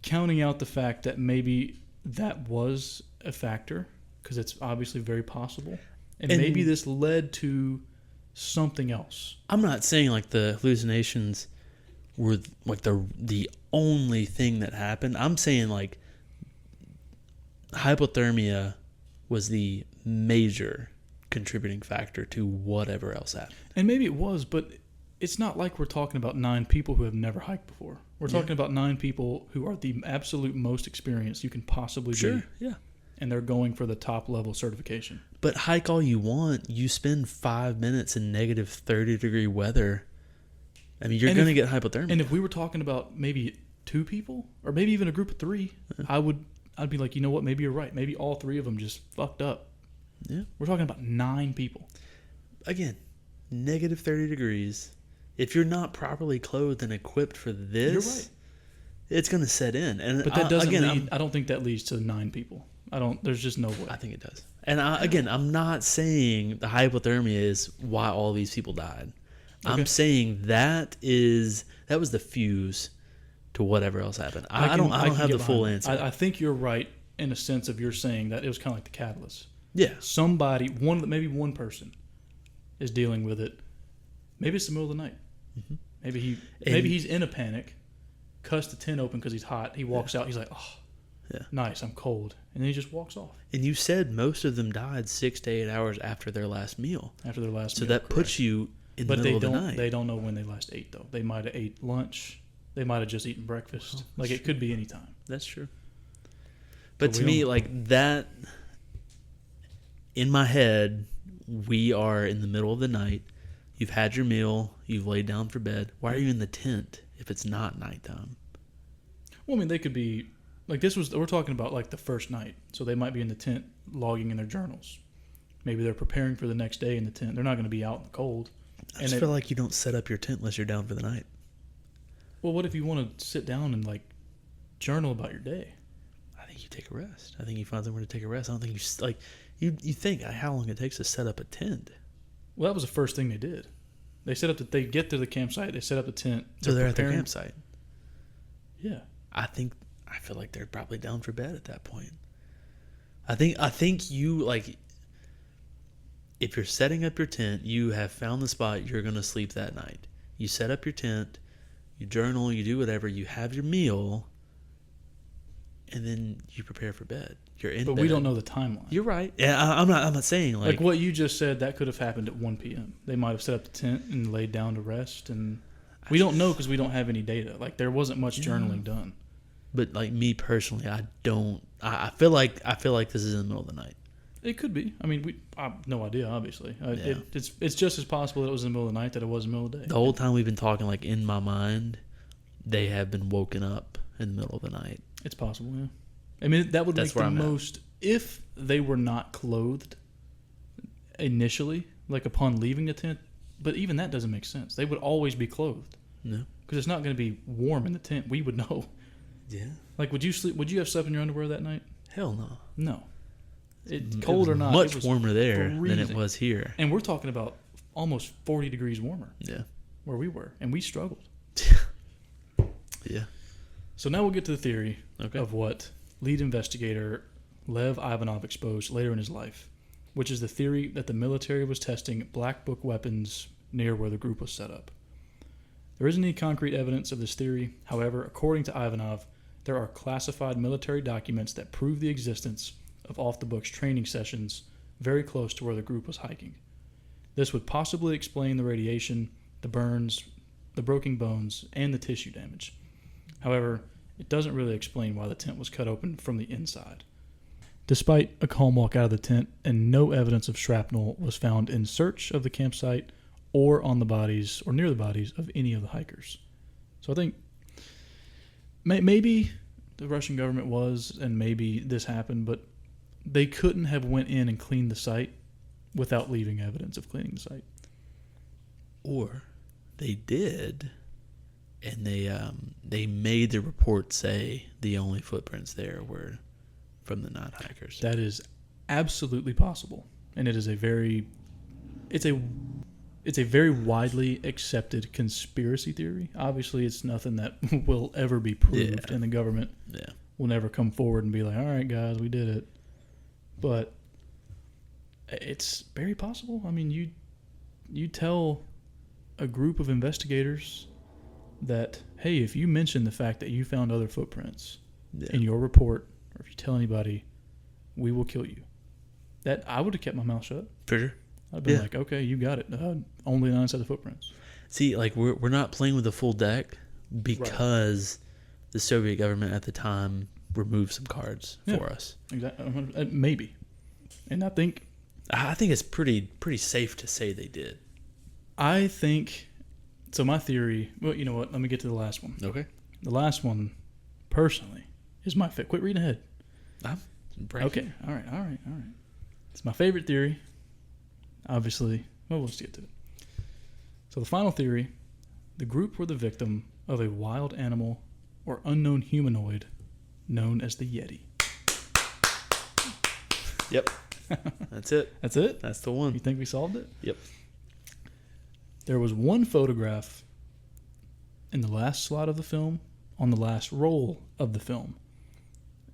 counting out the fact that maybe that was a factor, because it's obviously very possible. And maybe this led to something else. I'm not saying like the hallucinations were like the only thing that happened. I'm saying like hypothermia was the major contributing factor to whatever else happened. And maybe it was, but it's not like we're talking about 9 people who have never hiked before. We're talking about 9 people who are the absolute most experienced you can possibly be. Yeah. And they're going for the top level certification. But hike all you want, you spend 5 minutes in negative 30-degree weather. I mean, you're going to get hypothermia. And if we were talking about maybe 2 people, or maybe even a group of 3, I'd be like, you know what, maybe you're right. Maybe all 3 of them just fucked up. Yeah. We're talking about 9 people. Again, negative 30 degrees. If you're not properly clothed and equipped for this, You're right. It's going to set in. And but that doesn't lead, I don't think that leads to 9 people. There's just no way. I think it does. And again, I'm not saying the hypothermia is why all these people died. Okay. I'm saying that was the fuse to whatever else happened. I don't have the full answer. I think you're right in a sense of you're saying that it was kind of like the catalyst. Yeah. Somebody, maybe one person is dealing with it. Maybe it's the middle of the night. Mm-hmm. Maybe he's in a panic, cuts the tent open because he's hot. He walks out. He's like, oh, nice, I'm cold. And then he just walks off. And you said most of them died 6 to 8 hours after their last meal. So that puts you in the middle of the night. They don't know when they last ate, though. They might have ate lunch. They might have just eaten breakfast. It could be any time. That's true. But to me, like that, in my head, we are in the middle of the night. You've had your meal. You've laid down for bed. Why are you in the tent if it's not nighttime? Well, I mean, they could be like we're talking about like the first night. So they might be in the tent logging in their journals. Maybe they're preparing for the next day in the tent. They're not going to be out in the cold. I just feel like you don't set up your tent unless you're down for the night. Well, what if you want to sit down and like journal about your day? I think you take a rest. I think you find somewhere to take a rest. I don't think you think how long it takes to set up a tent. Well, that was the first thing they did. They get to the campsite. They set up the tent. So they're at their campsite. Yeah. I feel like they're probably down for bed at that point. I think you like. If you're setting up your tent, you have found the spot you're going to sleep that night. You set up your tent, you journal, you do whatever, you have your meal, and then you prepare for bed. You're in bed. But we don't know the timeline. You're right. Yeah, I'm not saying like what you just said, that could have happened at 1 p.m. They might have set up the tent and laid down to rest, and we don't know because we don't have any data. Like there wasn't much journaling done. But like me personally, I don't. I feel like this is in the middle of the night. It could be. I mean, I have no idea, obviously. It's just as possible that it was in the middle of the night that it was in the middle of the day. The whole time we've been talking, like in my mind, they have been woken up in the middle of the night. It's possible, yeah. I mean, that would make the most... If they were not clothed initially, like upon leaving the tent, but even that doesn't make sense. They would always be clothed. No. Because it's not going to be warm in the tent. We would know. Yeah. Like, would you have slept in your underwear that night? Hell no. No. Cold or not, much warmer there than it was here. And we're talking about almost 40 degrees warmer. Yeah. Where we were. And we struggled. Yeah. So now we'll get to the theory of what lead investigator Lev Ivanov exposed later in his life, which is the theory that the military was testing black book weapons near where the group was set up. There isn't any concrete evidence of this theory. However, according to Ivanov, there are classified military documents that prove the existence of off-the-books training sessions very close to where the group was hiking. This would possibly explain the radiation, the burns, the broken bones, and the tissue damage. However, it doesn't really explain why the tent was cut open from the inside. despite a calm walk out of the tent, and no evidence of shrapnel was found in search of the campsite or on the bodies or near the bodies of any of the hikers. So I think maybe the Russian government was, and maybe this happened, but they couldn't have went in and cleaned the site without leaving evidence of cleaning the site. Or they did, and they made the report say the only footprints there were from the night hikers. That is absolutely possible, and it is a very widely accepted conspiracy theory. Obviously, it's nothing that will ever be proved, and the government will never come forward and be like, "All right, guys, we did it." But it's very possible. I mean, you tell a group of investigators that, hey, if you mention the fact that you found other footprints in your report, or if you tell anybody, we will kill you. That I would have kept my mouth shut. For sure. I'd been like, okay, you got it. Only 9 sets of footprints. See, like we're not playing with a full deck because the Soviet government at the time removed some cards for us. Exactly. Maybe. And I think it's pretty safe to say they did. I think so. My theory. Well, you know what? Let me get to the last one. Okay. The last one, personally, is my favorite. Quit reading ahead. Okay. All right. It's my favorite theory. Obviously, well, let's get to it. So the final theory: the group were the victim of a wild animal or unknown humanoid known as the Yeti. Yep. That's it. That's it? That's the one. You think we solved it? Yep. There was one photograph in the last slot of the film, on the last roll of the film,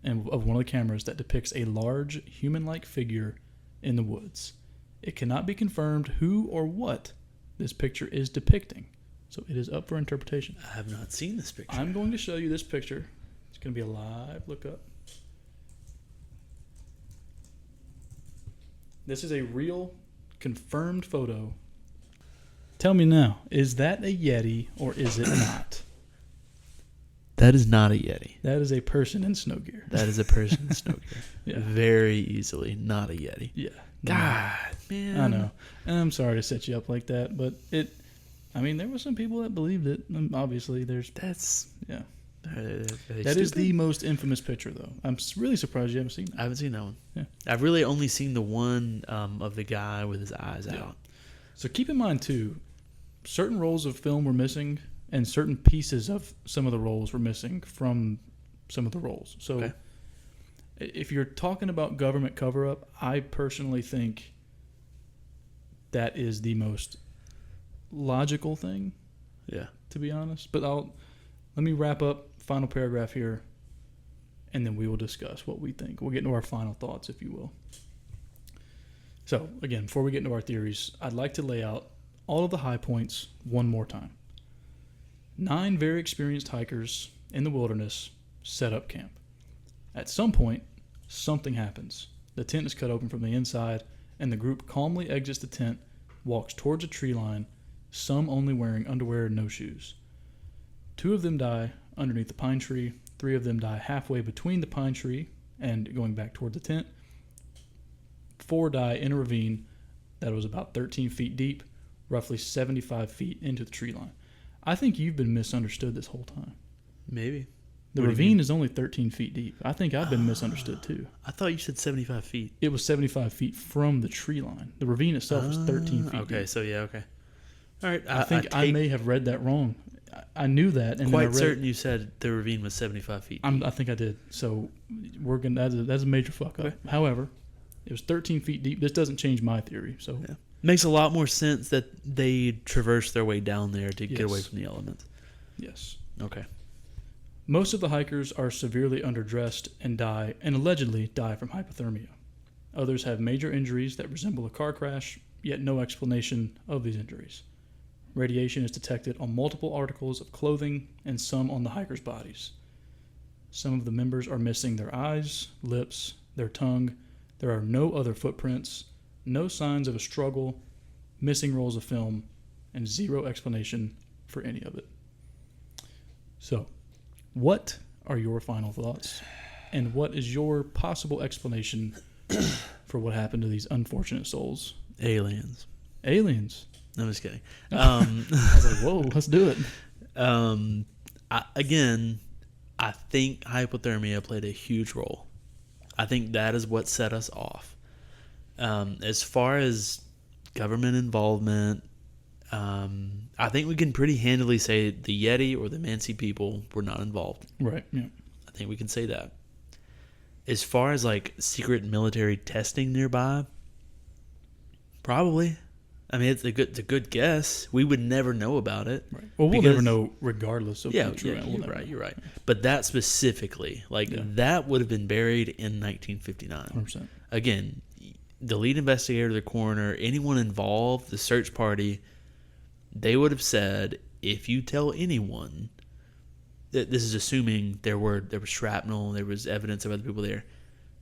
and of one of the cameras that depicts a large human-like figure in the woods. It cannot be confirmed who or what this picture is depicting, so it is up for interpretation. I have not seen this picture. I'm going to show you this picture. It's going to be a live lookup. This is a real, confirmed photo. Tell me now, is that a Yeti or is it not? That is not a Yeti. That is a person in snow gear. That is a person in snow gear. Yeah. Very easily not a Yeti. Yeah. God, man. I know. And I'm sorry to set you up like that, but there were some people that believed it. And obviously, That is the most infamous picture, though. I'm really surprised you haven't seen that. I haven't seen that one. Yeah. I've really only seen the one of the guy with his eyes out. So keep in mind, too, certain rolls of film were missing, and certain pieces of some of the rolls were missing from some of the rolls. So if you're talking about government cover-up, I personally think that is the most logical thing, to be honest. But let me wrap up, final paragraph here, and then we will discuss what we think. We'll get into our final thoughts, if you will. So, again, before we get into our theories, I'd like to lay out all of the high points one more time. 9 very experienced hikers in the wilderness set up camp. At some point, something happens. The tent is cut open from the inside, and the group calmly exits the tent, walks towards a tree line, some only wearing underwear and no shoes. 2 of them die underneath the pine tree. 3 of them die halfway between the pine tree and going back toward the tent. 4 die in a ravine that was about 13 feet deep, roughly 75 feet into the tree line. I think you've been misunderstood this whole time. Maybe. The ravine is only 13 feet deep. I think I've been misunderstood too. I thought you said 75 feet. It was 75 feet from the tree line. The ravine itself was 13 feet deep. Okay, so okay. All right. I think I may have read that wrong. I knew that. And quite certain you said the ravine was 75 feet deep. I think I did. So that's a major fuck up. Okay. However, it was 13 feet deep. This doesn't change my theory. So makes a lot more sense that they traversed their way down there to get away from the elements. Yes. Okay. Most of the hikers are severely underdressed and allegedly die from hypothermia. Others have major injuries that resemble a car crash, yet no explanation of these injuries. Radiation is detected on multiple articles of clothing and some on the hikers' bodies. Some of the members are missing their eyes, lips, their tongue. There are no other footprints, no signs of a struggle, missing rolls of film, and zero explanation for any of it. So, what are your final thoughts? And what is your possible explanation for what happened to these unfortunate souls? Aliens. Aliens. No, I'm just kidding. I was like, whoa, let's do it. I think hypothermia played a huge role. I think that is what set us off. As far as government involvement, I think we can pretty handily say the Yeti or the Mansi people were not involved. Right, yeah. I think we can say that. As far as like secret military testing nearby, probably. I mean, it's a good guess. We would never know about it. Right. Well, we'll never know regardless of you're right. But that specifically, that would have been buried in 1959. 100%. Again, the lead investigator, the coroner, anyone involved, the search party, they would have said, if you tell anyone, that this is assuming there was shrapnel, there was evidence of other people there,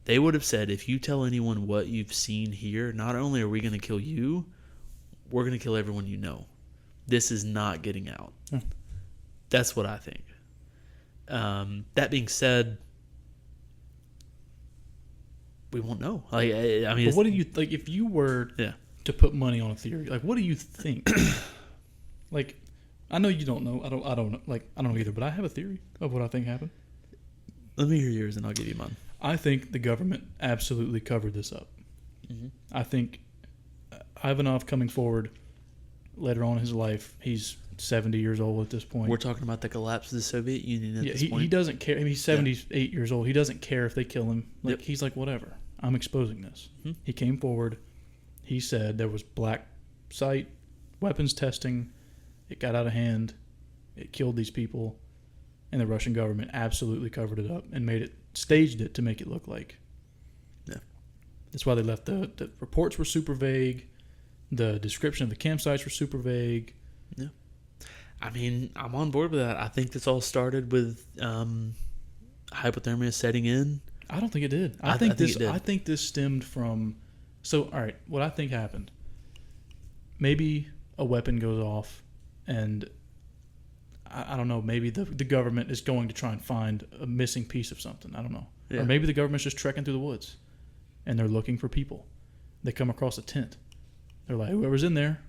they would have said, if you tell anyone what you've seen here, not only are we going to kill you, we're going to kill everyone you know. This is not getting out. Yeah. That's what I think. That being said, we won't know. Like, I mean, but what do you like if you were yeah. to put money on a theory? Like, what do you think? Like, I know you don't know. I don't know. Like, I don't know either. But I have a theory of what I think happened. Let me hear yours, and I'll give you mine. I think the government absolutely covered this up. Mm-hmm. I think Ivanov coming forward later on in his life, he's 70 years old at this point. We're talking about the collapse of the Soviet Union at this point. He doesn't care. I mean, he's 78 years old. He doesn't care if they kill him. Like, he's like, whatever. I'm exposing this. Mm-hmm. He came forward. He said there was black site, weapons testing. It got out of hand. It killed these people. And the Russian government absolutely covered it up and staged it to make it look like. Yeah. That's why they left the reports were super vague. The description of the campsites were super vague. Yeah. I mean, I'm on board with that. I think this all started with hypothermia setting in. I don't think it did. I think this stemmed from. So, all right, what I think happened. Maybe a weapon goes off, and I don't know. Maybe the government is going to try and find a missing piece of something. I don't know. Yeah. Or maybe the government's just trekking through the woods, and they're looking for people. They come across a tent. They're like, whoever's in there,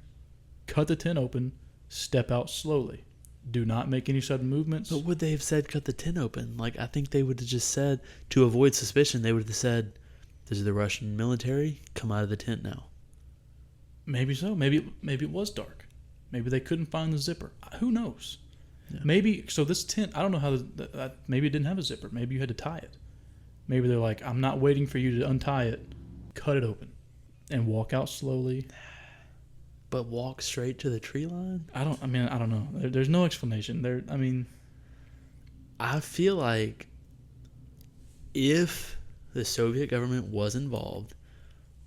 cut the tent open, step out slowly. Do not make any sudden movements. But would they have said cut the tent open? Like, I think they would have just said, to avoid suspicion, they would have said, this is the Russian military, come out of the tent now. Maybe so. Maybe it was dark. Maybe they couldn't find the zipper. Who knows? Yeah. Maybe, so this tent, I don't know how, maybe it didn't have a zipper. Maybe you had to tie it. Maybe they're like, I'm not waiting for you to untie it. Cut it open and walk out slowly. But walk straight to the tree line? I don't know. There's no explanation. I feel like if the Soviet government was involved,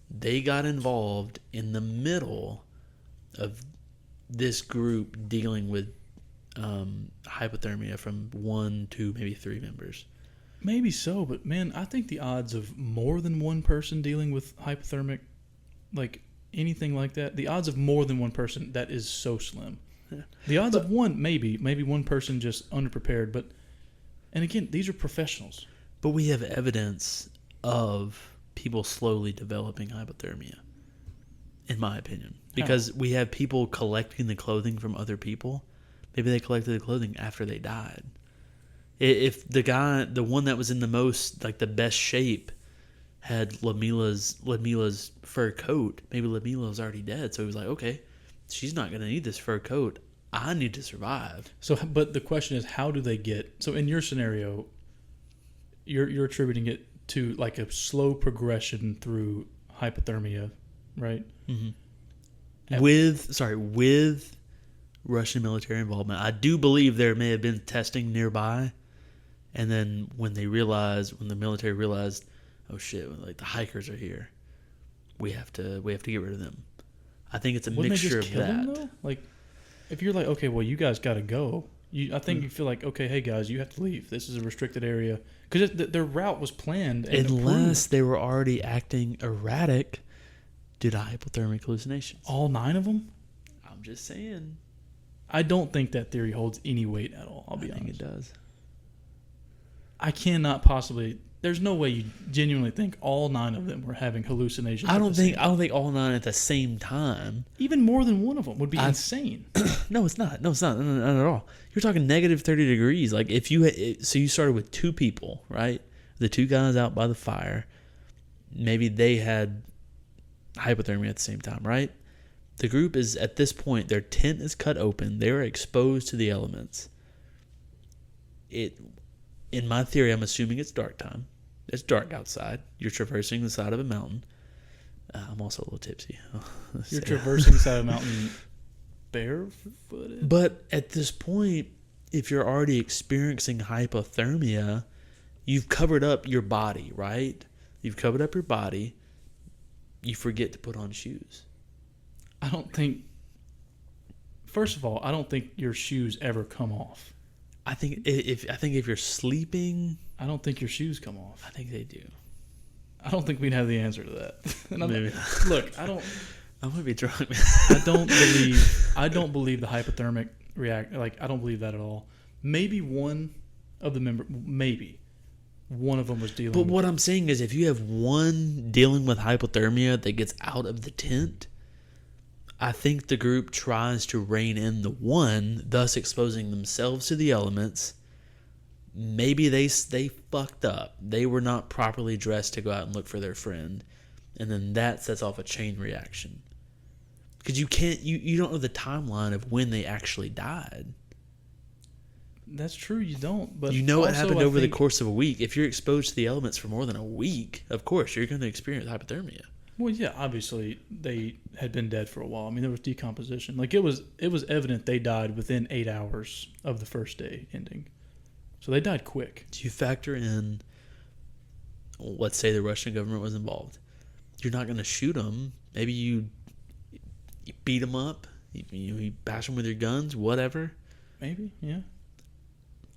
they got involved in the middle of this group dealing with hypothermia from 1, 2, maybe 3 members. Maybe so, but man, I think the odds of more than one person dealing with hypothermic, like anything like that, the odds of more than one person, that is so slim. Yeah. The odds of one, maybe one person just underprepared, and again, these are professionals. But we have evidence of people slowly developing hypothermia, in my opinion. Because we have people collecting the clothing from other people. Maybe they collected the clothing after they died. If the one that was in the most, like the best shape, had Ludmila's fur coat, maybe Ludmila's already dead. So he was like, okay, she's not going to need this fur coat. I need to survive. So, but the question is, how do they get... So in your scenario, you're attributing it to like a slow progression through hypothermia, right? Mm-hmm. With Russian military involvement. I do believe there may have been testing nearby, and then when the military realized, oh shit, like the hikers are here, we have to get rid of them. I think it's a mixture of that. Them, though? Like, if you're like, okay, well, you guys got to go. I think you feel like, okay, hey guys, you have to leave. This is a restricted area because their route was planned. Unless they were already acting erratic due to hypothermic hallucinations. All 9 of them? I'm just saying. I don't think that theory holds any weight at all. I'll be honest. I think it does. I cannot possibly there's no way you genuinely think all 9 of them were having hallucinations. I don't think all 9 at the same time. Even more than one of them would be insane. No, it's not. No, it's not. No, not at all. You're talking negative 30 degrees. Like if you so you started with 2 people, right? The 2 guys out by the fire. Maybe they had hypothermia at the same time, right? The group is at this point. Their tent is cut open. They are exposed to the elements. In my theory, I'm assuming it's dark time. It's dark outside. You're traversing the side of a mountain. I'm also a little tipsy. You're traversing the side of a mountain barefooted? But at this point, if you're already experiencing hypothermia, you've covered up your body, right? You've covered up your body. You forget to put on shoes. I don't think... First of all, I don't think your shoes ever come off. I think if you're sleeping... I don't think your shoes come off. I think they do. I don't think we'd have the answer to that. Maybe. Look, I don't... I might be drunk. I don't believe the hypothermic react. Like, I don't believe that at all. Maybe one of them was dealing. But what I'm saying is, if you have one dealing with hypothermia that gets out of the tent, I think the group tries to rein in the one, thus exposing themselves to the elements. Maybe they fucked up. They were not properly dressed to go out and look for their friend, and then that sets off a chain reaction. Because you don't know the timeline of when they actually died. That's true, you don't. But you know it happened over the course of a week. If you're exposed to the elements for more than a week, of course you're going to experience hypothermia. Well, yeah, obviously they had been dead for a while. I mean, there was decomposition. Like it was evident they died within 8 hours of the first day ending. So they died quick. Do you factor in, let's say the Russian government was involved? You're not going to shoot them. Maybe you beat them up. You bash them with your guns, whatever. Maybe, yeah.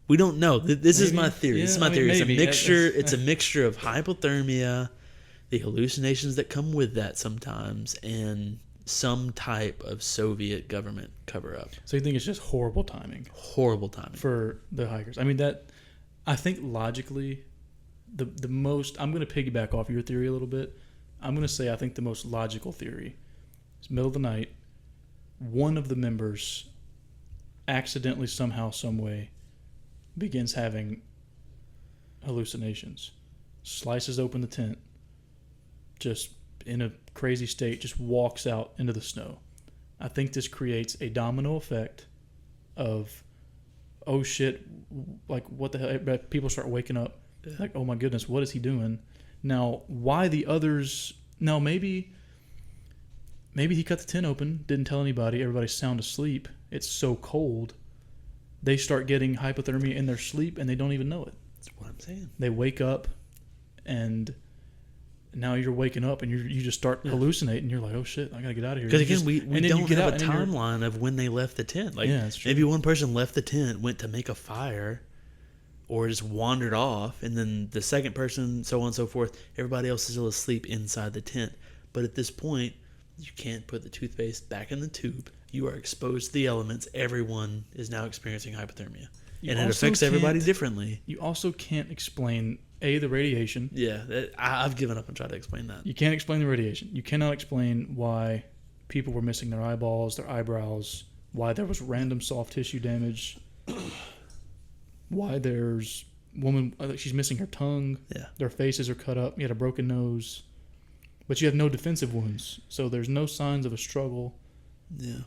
We don't know. This is my theory. Yeah, this is my theory. Maybe. It's a mixture of hypothermia, the hallucinations that come with that sometimes, and some type of Soviet government cover-up. So you think it's just horrible timing? Horrible timing. For the hikers. I mean, I think logically, the most... I'm going to piggyback off your theory a little bit. I'm going to say I think the most logical theory is middle of the night, one of the members accidentally, somehow, some way, begins having hallucinations, slices open the tent, just in a crazy state, just walks out into the snow. I think this creates a domino effect of, oh shit, like what the hell? People start waking up, like, oh my goodness, what is he doing? Now, why the others? Now, maybe he cut the tent open, didn't tell anybody, everybody's sound asleep, it's so cold. They start getting hypothermia in their sleep, and they don't even know it. That's what I'm saying. They wake up, and now you're waking up, and you just start hallucinating. You're like, oh, shit, I got to get out of here. Because, again, we don't have a timeline of when they left the tent. Like, yeah, that's true. Maybe one person left the tent, went to make a fire, or just wandered off, and then the second person, so on and so forth, everybody else is still asleep inside the tent. But at this point, you can't put the toothpaste back in the tube. You are exposed to the elements. Everyone is now experiencing hypothermia. And it affects everybody differently. You also can't explain, the radiation. Yeah, I've given up and tried to explain that. You can't explain the radiation. You cannot explain why people were missing their eyeballs, their eyebrows, why there was random soft tissue damage, why there's woman, she's missing her tongue, their faces are cut up, you had a broken nose, but you have no defensive wounds, so there's no signs of a struggle. Yeah.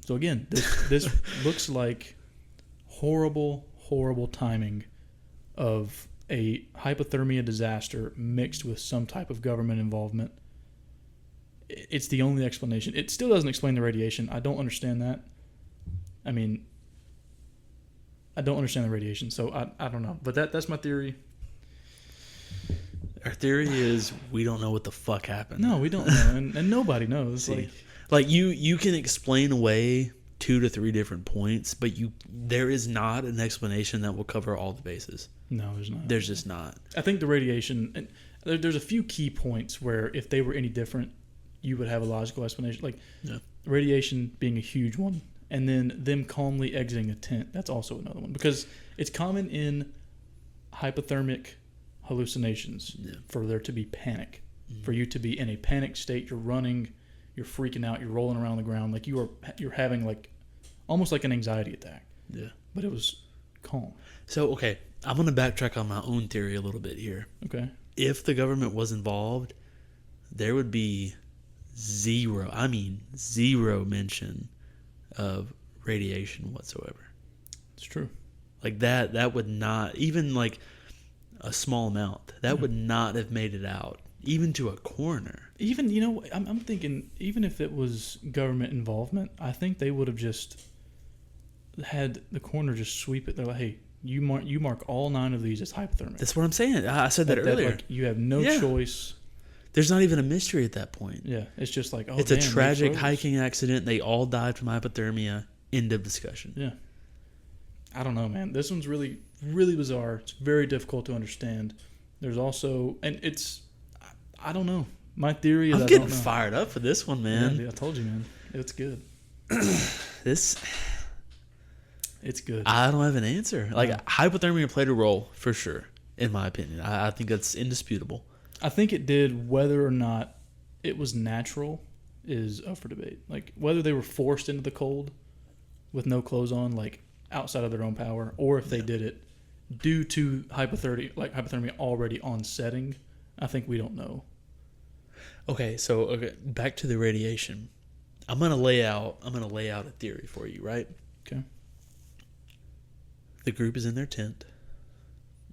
So again, this looks like horrible, horrible timing of a hypothermia disaster mixed with some type of government involvement. It's the only explanation. It still doesn't explain the radiation. I don't understand that. I mean, I don't understand the radiation, so I don't know. But that's my theory. Our theory is we don't know what the fuck happened. No, we don't know, and nobody knows. See, like you can explain away 2 to 3 different points, but there is not an explanation that will cover all the bases. No, there's not. There's just not. I think the radiation, and there's a few key points where if they were any different, you would have a logical explanation. Like radiation being a huge one, and then them calmly exiting a tent. That's also another one, because it's common in hypothermic hallucinations, Yeah. for there to be panic, for you to be in a panic state. You're running, you're freaking out, you're rolling around the ground, like you're having like almost like an anxiety attack. Yeah. But it was calm. So, okay, I'm going to backtrack on my own theory a little bit here. Okay. If the government was involved, there would be zero mention of radiation whatsoever. It's true. Like that would not, even like a small amount, that would not have made it out, even to a coroner. Even, I'm thinking, even if it was government involvement, I think they would have just had the coroner just sweep it. They're like, hey, you mark all 9 of these as hypothermia. That's what I'm saying. I said that earlier. Like, you have no choice. There's not even a mystery at that point. Yeah, it's just like, it's a tragic hiking accident. They all died from hypothermia. End of discussion. Yeah. I don't know, man. This one's really, really bizarre. It's very difficult to understand. There's also, and I don't know. My theory is I'm getting fired up for this one, man. Yeah, I told you, man. It's good. It's good. I don't have an answer. Like, hypothermia played a role for sure, in my opinion. I think that's indisputable. I think it did. Whether or not it was natural is up for debate. Like, whether they were forced into the cold with no clothes on, like outside of their own power, or if they did it due to hypothermia already on setting, I think we don't know. Okay, so back to the radiation. I'm gonna lay out a theory for you, right? Okay. The group is in their tent.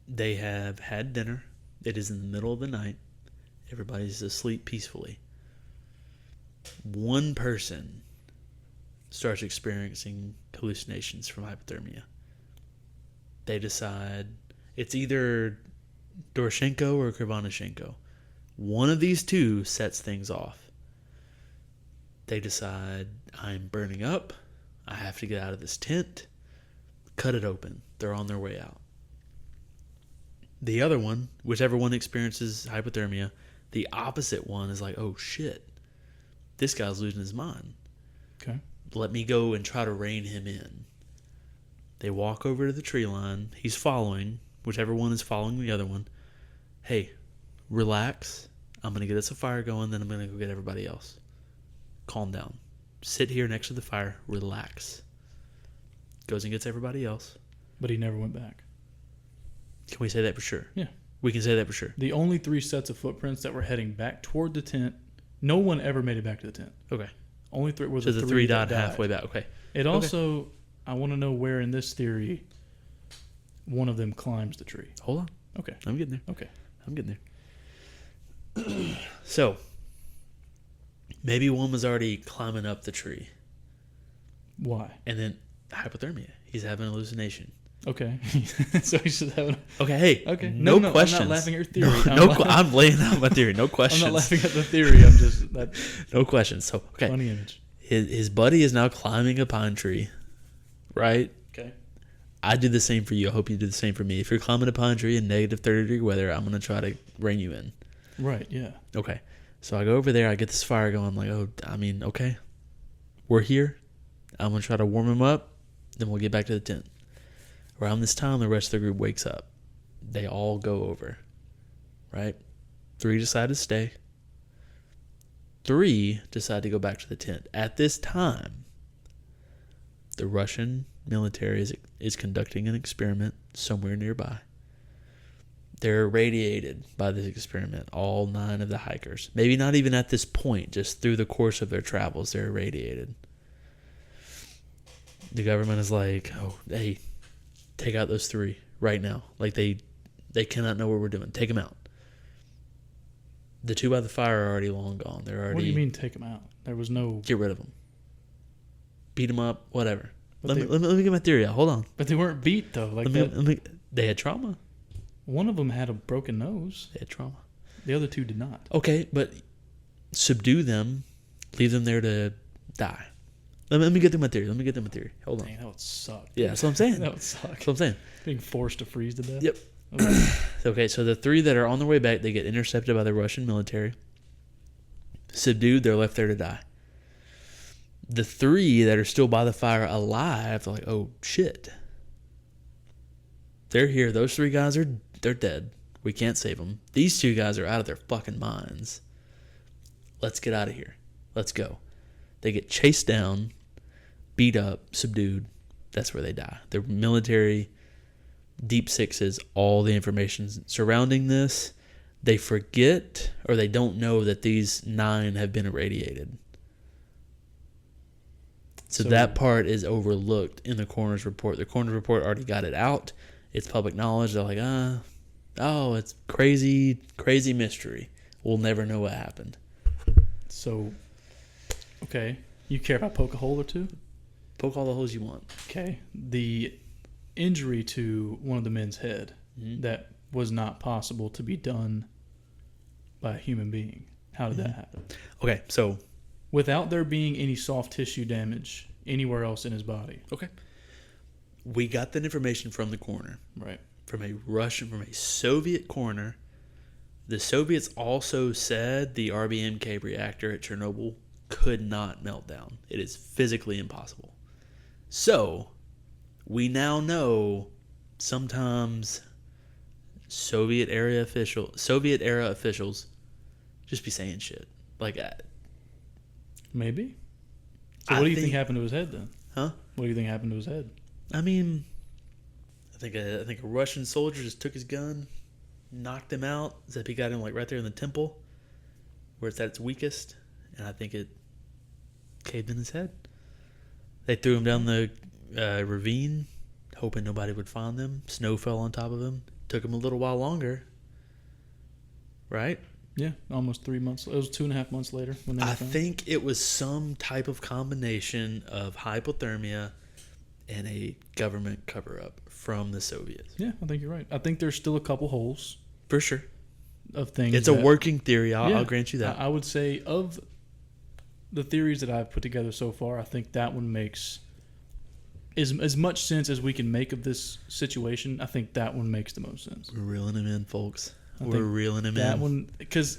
They have had dinner. It is in the middle of the night. Everybody's asleep peacefully. One person starts experiencing hallucinations from hypothermia. They decide it's either Doroshenko or Krivonishenko. One of these two sets things off. They decide, I'm burning up. I have to get out of this tent. Cut it open. They're on their way out. The other one, whichever one experiences hypothermia, the opposite one is like, oh shit, this guy's losing his mind. Okay. Let me go and try to rein him in. They walk over to the tree line. He's following. Whichever one is following the other one. Hey, relax. I'm going to get us a fire going, then I'm going to go get everybody else. Calm down. Sit here next to the fire. Relax. Goes and gets everybody else. But he never went back. Can we say that for sure? Yeah. We can say that for sure. The only 3 sets of footprints that were heading back toward the tent, no one ever made it back to the tent. Okay. Only 3 were so the 3 that died halfway back. Okay. It also, I want to know where in this theory one of them climbs the tree. Hold on. Okay. I'm getting there. Okay. I'm getting there. So, maybe one was already climbing up the tree. Why? And then hypothermia. He's having a hallucination. Okay. So he's just having. Okay. Hey. Okay. No questions. I'm not laughing at your theory. I'm laying out my theory. No questions. I'm not laughing at the theory. I'm just no questions. So okay. Funny image. His buddy is now climbing a pine tree, right? Okay. I do the same for you. I hope you do the same for me. If you're climbing a pine tree in negative 30-degree weather, I'm gonna try to rein you in. Right. Yeah. Okay. So I go over there. I get this fire going. I'm like, okay, we're here. I'm gonna try to warm him up. Then we'll get back to the tent. Around this time, the rest of the group wakes up. They all go over, right? 3 decide to stay. 3 decide to go back to the tent. At this time, the Russian military is conducting an experiment somewhere nearby. They're irradiated by this experiment, all 9 of the hikers. Maybe not even at this point, just through the course of their travels, they're irradiated. The government is like, oh, hey, take out those 3 right now. Like, they cannot know what we're doing. Take them out. The 2 by the fire are already long gone. They're already. What do you mean take them out? There was no. Get rid of them. Beat them up. Whatever. Let me get my theory out. Hold on. But they weren't beat though. Like they had trauma. One of them had a broken nose. They had trauma. The other 2 did not. Okay, but subdue them. Leave them there to die. Let me get to my theory. Hold on. Dang, that would suck. Yeah, that's what I'm saying. That would suck. That's what I'm saying. Being forced to freeze to death. Yep. Okay, so the 3 that are on their way back, they get intercepted by the Russian military. Subdued, they're left there to die. The 3 that are still by the fire alive, they're like, oh, shit. They're here. Those 3 guys they're dead. We can't save them. These two guys are out of their fucking minds. Let's get out of here. Let's go. They get chased down, beat up, subdued. That's where they die. They're military, deep sixes, all the information surrounding this. They forget or they don't know that these 9 have been irradiated. So that part is overlooked in the coroner's report. The coroner's report already got it out. It's public knowledge. They're like, oh, it's crazy mystery. We'll never know what happened. So, okay. You care if I poke a hole or two? Poke all the holes you want. Okay. The injury to one of the men's head that was not possible to be done by a human being. How did that happen? Okay, so without there being any soft tissue damage anywhere else in his body. Okay. We got that information from the coroner. Right. From a Soviet coroner. The Soviets also said the RBMK reactor at Chernobyl could not melt down. It is physically impossible. So, we now know sometimes Soviet era officials just be saying shit like that. Maybe. So what do you think happened to his head then? Huh? What do you think happened to his head? I mean, I think a Russian soldier just took his gun, knocked him out. Zeppy got him like right there in the temple, where it's at its weakest, and I think it caved in his head. They threw him down the ravine, hoping nobody would find them. Snow fell on top of him. Took him a little while longer. Right? Yeah, almost 3 months. It was 2.5 months later when they were found. Think it was some type of combination of hypothermia and a government cover-up from the Soviets. Yeah, I think you're right. I think there's still a couple holes. For sure. Of things. It's a working theory. I'll grant you that. I would say of the theories that I've put together so far, I think that one makes as much sense as we can make of this situation. I think that one makes the most sense. We're reeling him in, folks. We're reeling him in. That one, because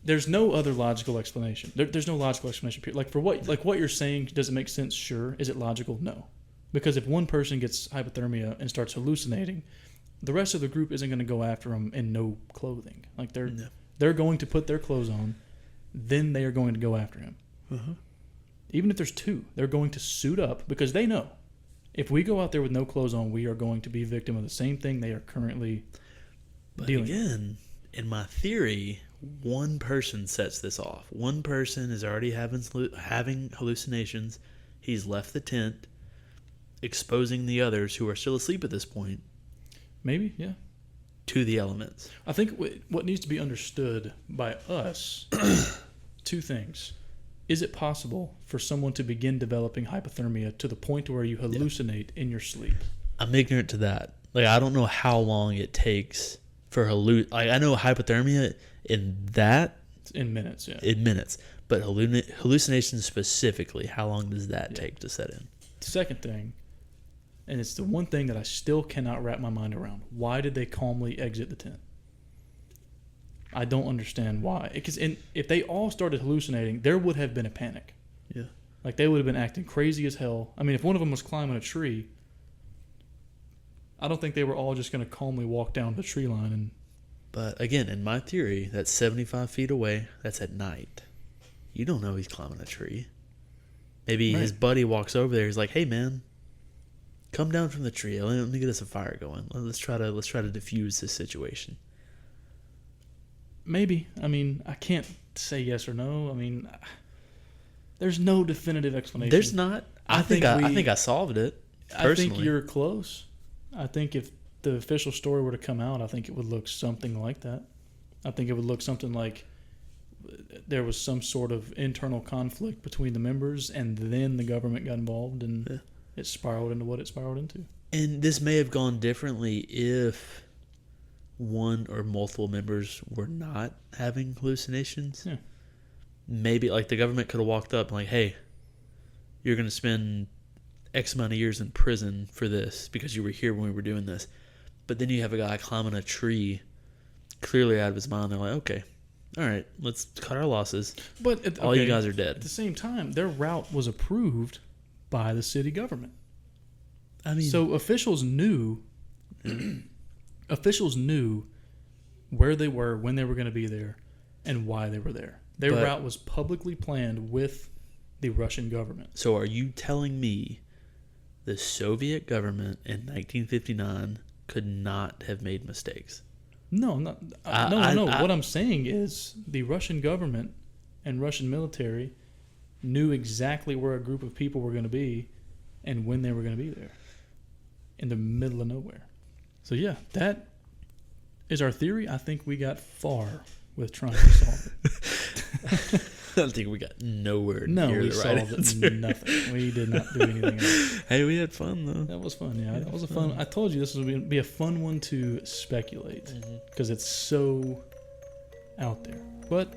there's no other logical explanation. There's no logical explanation. Like for what you're saying, does it make sense? Sure. Is it logical? No. Because if one person gets hypothermia and starts hallucinating, the rest of the group isn't going to go after them in no clothing. Like they're going to put their clothes on, then they are going to go after him. Uh-huh. Even if there's 2, they're going to suit up because they know if we go out there with no clothes on, we are going to be victim of the same thing they are currently dealing with. Again, in my theory, one person sets this off. One person is already having hallucinations. He's left the tent, exposing the others who are still asleep at this point. Maybe, yeah. To the elements. I think what needs to be understood by us, 2 things. Is it possible for someone to begin developing hypothermia to the point where you hallucinate in your sleep? I'm ignorant to that. Like, I don't know how long it takes for I know hypothermia in minutes, yeah. In minutes. But hallucinations specifically, how long does that take to set in? Second thing, and it's the one thing that I still cannot wrap my mind around. Why did they calmly exit the tent? I don't understand why. Because if they all started hallucinating, there would have been a panic. Yeah. Like, they would have been acting crazy as hell. I mean, if one of them was climbing a tree, I don't think they were all just going to calmly walk down the tree line. But, again, in my theory, that's 75 feet away. That's at night. You don't know he's climbing a tree. Maybe his buddy walks over there. He's like, hey, man, come down from the tree. Let me get us a fire going. Let's try to diffuse this situation. Maybe. I mean, I can't say yes or no. I mean, there's no definitive explanation. There's not. I think I solved it. Personally. I think you're close. I think if the official story were to come out, I think it would look something like that. I think it would look something like there was some sort of internal conflict between the members, and then the government got involved, and it spiraled into what it spiraled into. And this may have gone differently if one or multiple members were not having hallucinations. Yeah. Maybe like the government could have walked up and like, hey, you're going to spend X amount of years in prison for this because you were here when we were doing this. But then you have a guy climbing a tree, clearly out of his mind. They're like, okay, all right, let's cut our losses. But all you guys are dead. At the same time, their route was approved by the city government. I mean, so officials knew where they were, when they were going to be there, and why they were there. Their route was publicly planned with the Russian government. So are you telling me the Soviet government in 1959 could not have made mistakes? No, no. What I'm saying is the Russian government and Russian military knew exactly where a group of people were going to be and when they were going to be there, in the middle of nowhere. So yeah, that is our theory. I think we got far with trying to solve it. I don't think we got nowhere No, near we the right solved answer. nothing. We did not do anything else. Hey, we had fun though. That was fun, yeah. That was a fun. I told you this would be a fun one to speculate because it's so out there. But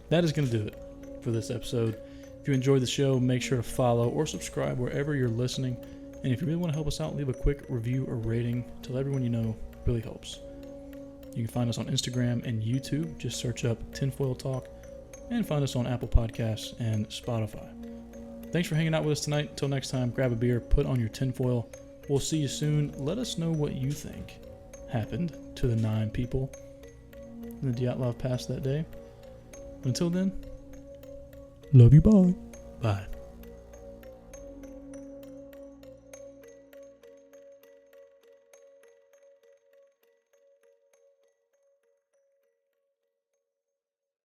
that is going to do it for this episode. If you enjoyed the show, make sure to follow or subscribe wherever you're listening. And if you really want to help us out, leave a quick review or rating. Tell everyone you know. Really helps. You can find us on Instagram and YouTube. Just search up Tinfoil Talk. And find us on Apple Podcasts and Spotify. Thanks for hanging out with us tonight. Until next time, grab a beer, put on your tinfoil. We'll see you soon. Let us know what you think happened to the 9 people in the Dyatlov Pass that day. But until then, love you, bye. Bye.